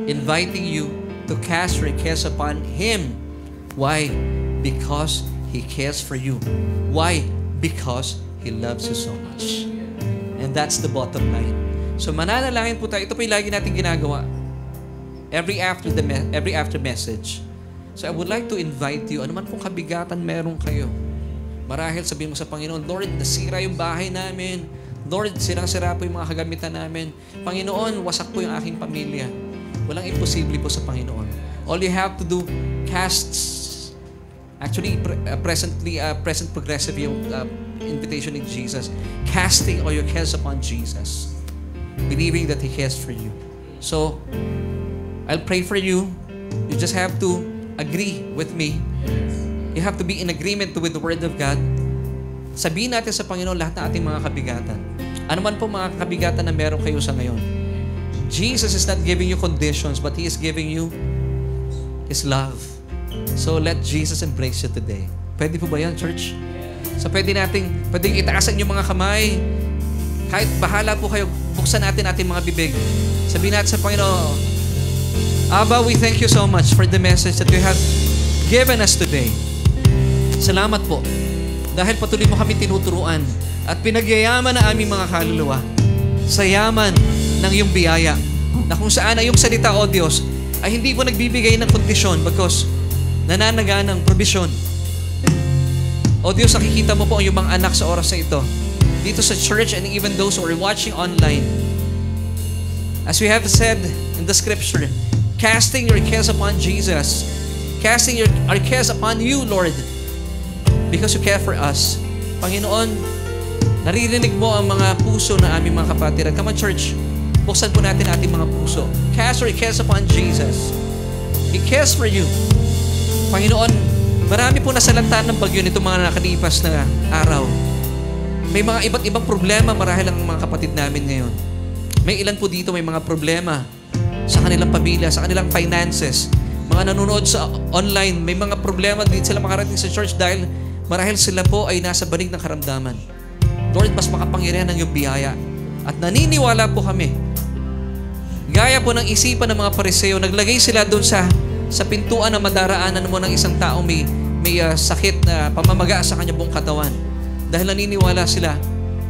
inviting you to cast your cares upon Him. Why? Because He cares for you. Why? Because He loves you so much. And that's the bottom line. So mananalangin po tayo. Ito po yung lagi natin ginagawa. Every after message. So I would like to invite you, ano man pong kabigatan meron kayo. Marahil sabihin mo sa Panginoon, Lord, nasira yung bahay namin. Lord, sirang-sira po yung mga kagamitan namin. Panginoon, wasak po yung aking pamilya. Walang imposible po sa Panginoon. All you have to do, present progressive yung invitation in Jesus. Casting all your cares upon Jesus. Believing that He cares for you. So, I'll pray for you. You just have to agree with me. You have to be in agreement with the Word of God. Sabihin natin sa Panginoon lahat ng ating mga kabigatan. Ano man po mga kabigatan na meron kayo sa ngayon. Jesus is not giving you conditions, but He is giving you His love. So let Jesus embrace you today. Pwede po ba yan, church? So pwedeng itaasan yung mga kamay. Kahit bahala po kayo, buksan natin ating mga bibig. Sabihin natin sa Panginoon, Abba, we thank you so much for the message that you have given us today. Salamat po. Dahil patuloy mo kami tinuturuan at pinagyayaman na aming mga kaluluwa sa yaman ng iyong biyaya na kung saan ay iyong salita, O Diyos, ay hindi po nagbibigay ng kondisyon because nananaga ng probisyon. O Diyos, nakikita mo po ang iyong mga anak sa oras na ito dito sa church and even those who are watching online. As we have said in the scripture, casting your cares upon Jesus, casting our cares upon you, Lord, because you care for us. Panginoon, naririnig mo ang mga puso na aming mga kapatiran. Come on, church. Buksan po natin ating mga puso. Cast your cares upon Jesus. He cares for you. Panginoon, marami po nasalanta ng bagyo nito mga nakalipas na araw. May mga iba't ibang problema marahil ang mga kapatid namin ngayon. May ilan po dito may mga problema sa kanilang pamilya, sa kanilang finances. Mga nanonood sa online, may mga problema din sila makarating sa church dahil marahil sila po ay nasa banig ng karamdaman. Lord, mas makapangyarihan ng iyong biyaya. At naniniwala po kami. Gaya po ng isipan ng mga Pariseo, naglagay sila doon sa pintuan na madaraanan mo ng isang tao may sakit na pamamaga sa kanyang buong katawan. Dahil naniniwala sila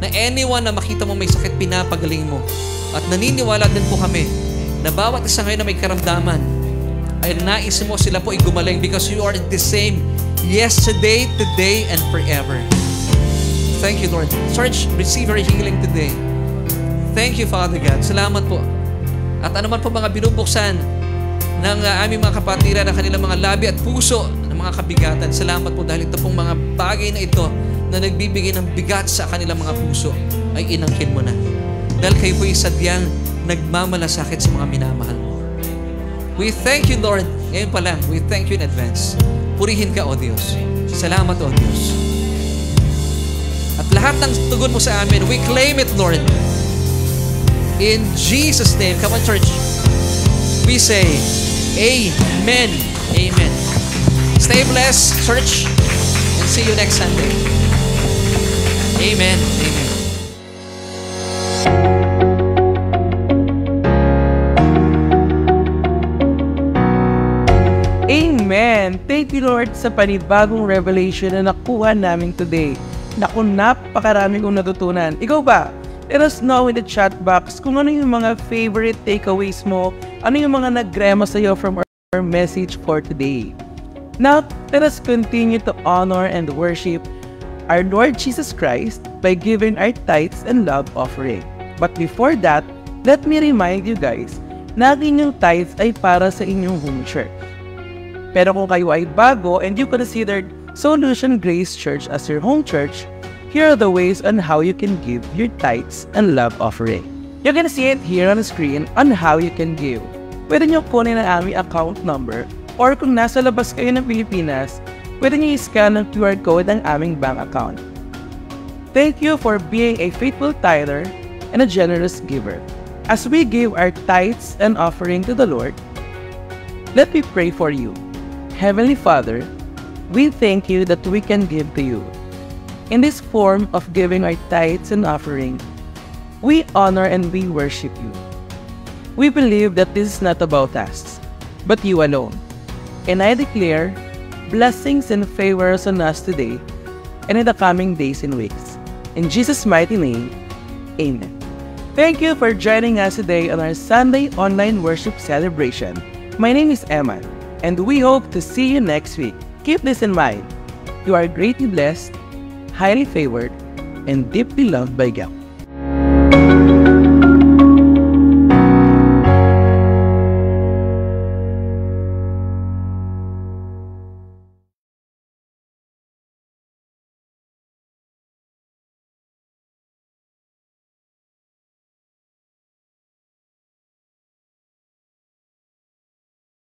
na anyone na makita mo may sakit, pinapagaling mo. At naniniwala din po kami na bawat isa ngayon na may karamdaman ay nais mo sila po ay gumaling because you are the same yesterday, today, and forever. Thank you, Lord. Church, receive your healing today. Thank you, Father God. Salamat po. At ano man po mga binubuksan ng aming mga kapatiran ng kanilang mga labi at puso ng mga kabigatan. Salamat po dahil ito pong mga bagay na ito na nagbibigay ng bigat sa kanilang mga puso ay inangkin mo na. Dahil kayo po sadyang nagmamalasakit sa mga minamahal mo. We thank you, Lord. Ngayon pa lang, we thank you in advance. Purihin ka, O Diyos. Salamat, O Diyos. At lahat ng tugon mo sa amin, we claim it, Lord. In Jesus' name. Come on, church. We say, Amen. Amen. Stay blessed, church. And see you next Sunday. Amen. Amen. Amen! Thank you, Lord, sa panibagong revelation na nakuha namin today. Naku, napakarami kong natutunan. Ikaw ba? Let us know in the chat box kung ano yung mga favorite takeaways mo, ano yung mga nagrema sa'yo from our message for today. Now, let us continue to honor and worship our Lord Jesus Christ by giving our tithes and love offering. But before that, let me remind you guys na inyong tithes ay para sa inyong home church. Pero kung kayo ay bago and you considered Solution Grace Church as your home church, here are the ways on how you can give your tithes and love offering. You can see it here on the screen on how you can give. Pwede nyo kunin ang aming account number or kung nasa labas kayo ng Pilipinas, pwede nyo i-scan ang QR code ng aming bank account. Thank you for being a faithful tither and a generous giver. As we give our tithes and offering to the Lord, let me pray for you. Heavenly Father, we thank you that we can give to you. In this form of giving our tithes and offering, we honor and we worship you. We believe that this is not about us, but you alone. And I declare blessings and favors on us today and in the coming days and weeks. In Jesus' mighty name, amen. Thank you for joining us today on our Sunday online worship celebration. My name is Emma, and we hope to see you next week. Keep this in mind. You are greatly blessed, highly favored, and deeply loved by God.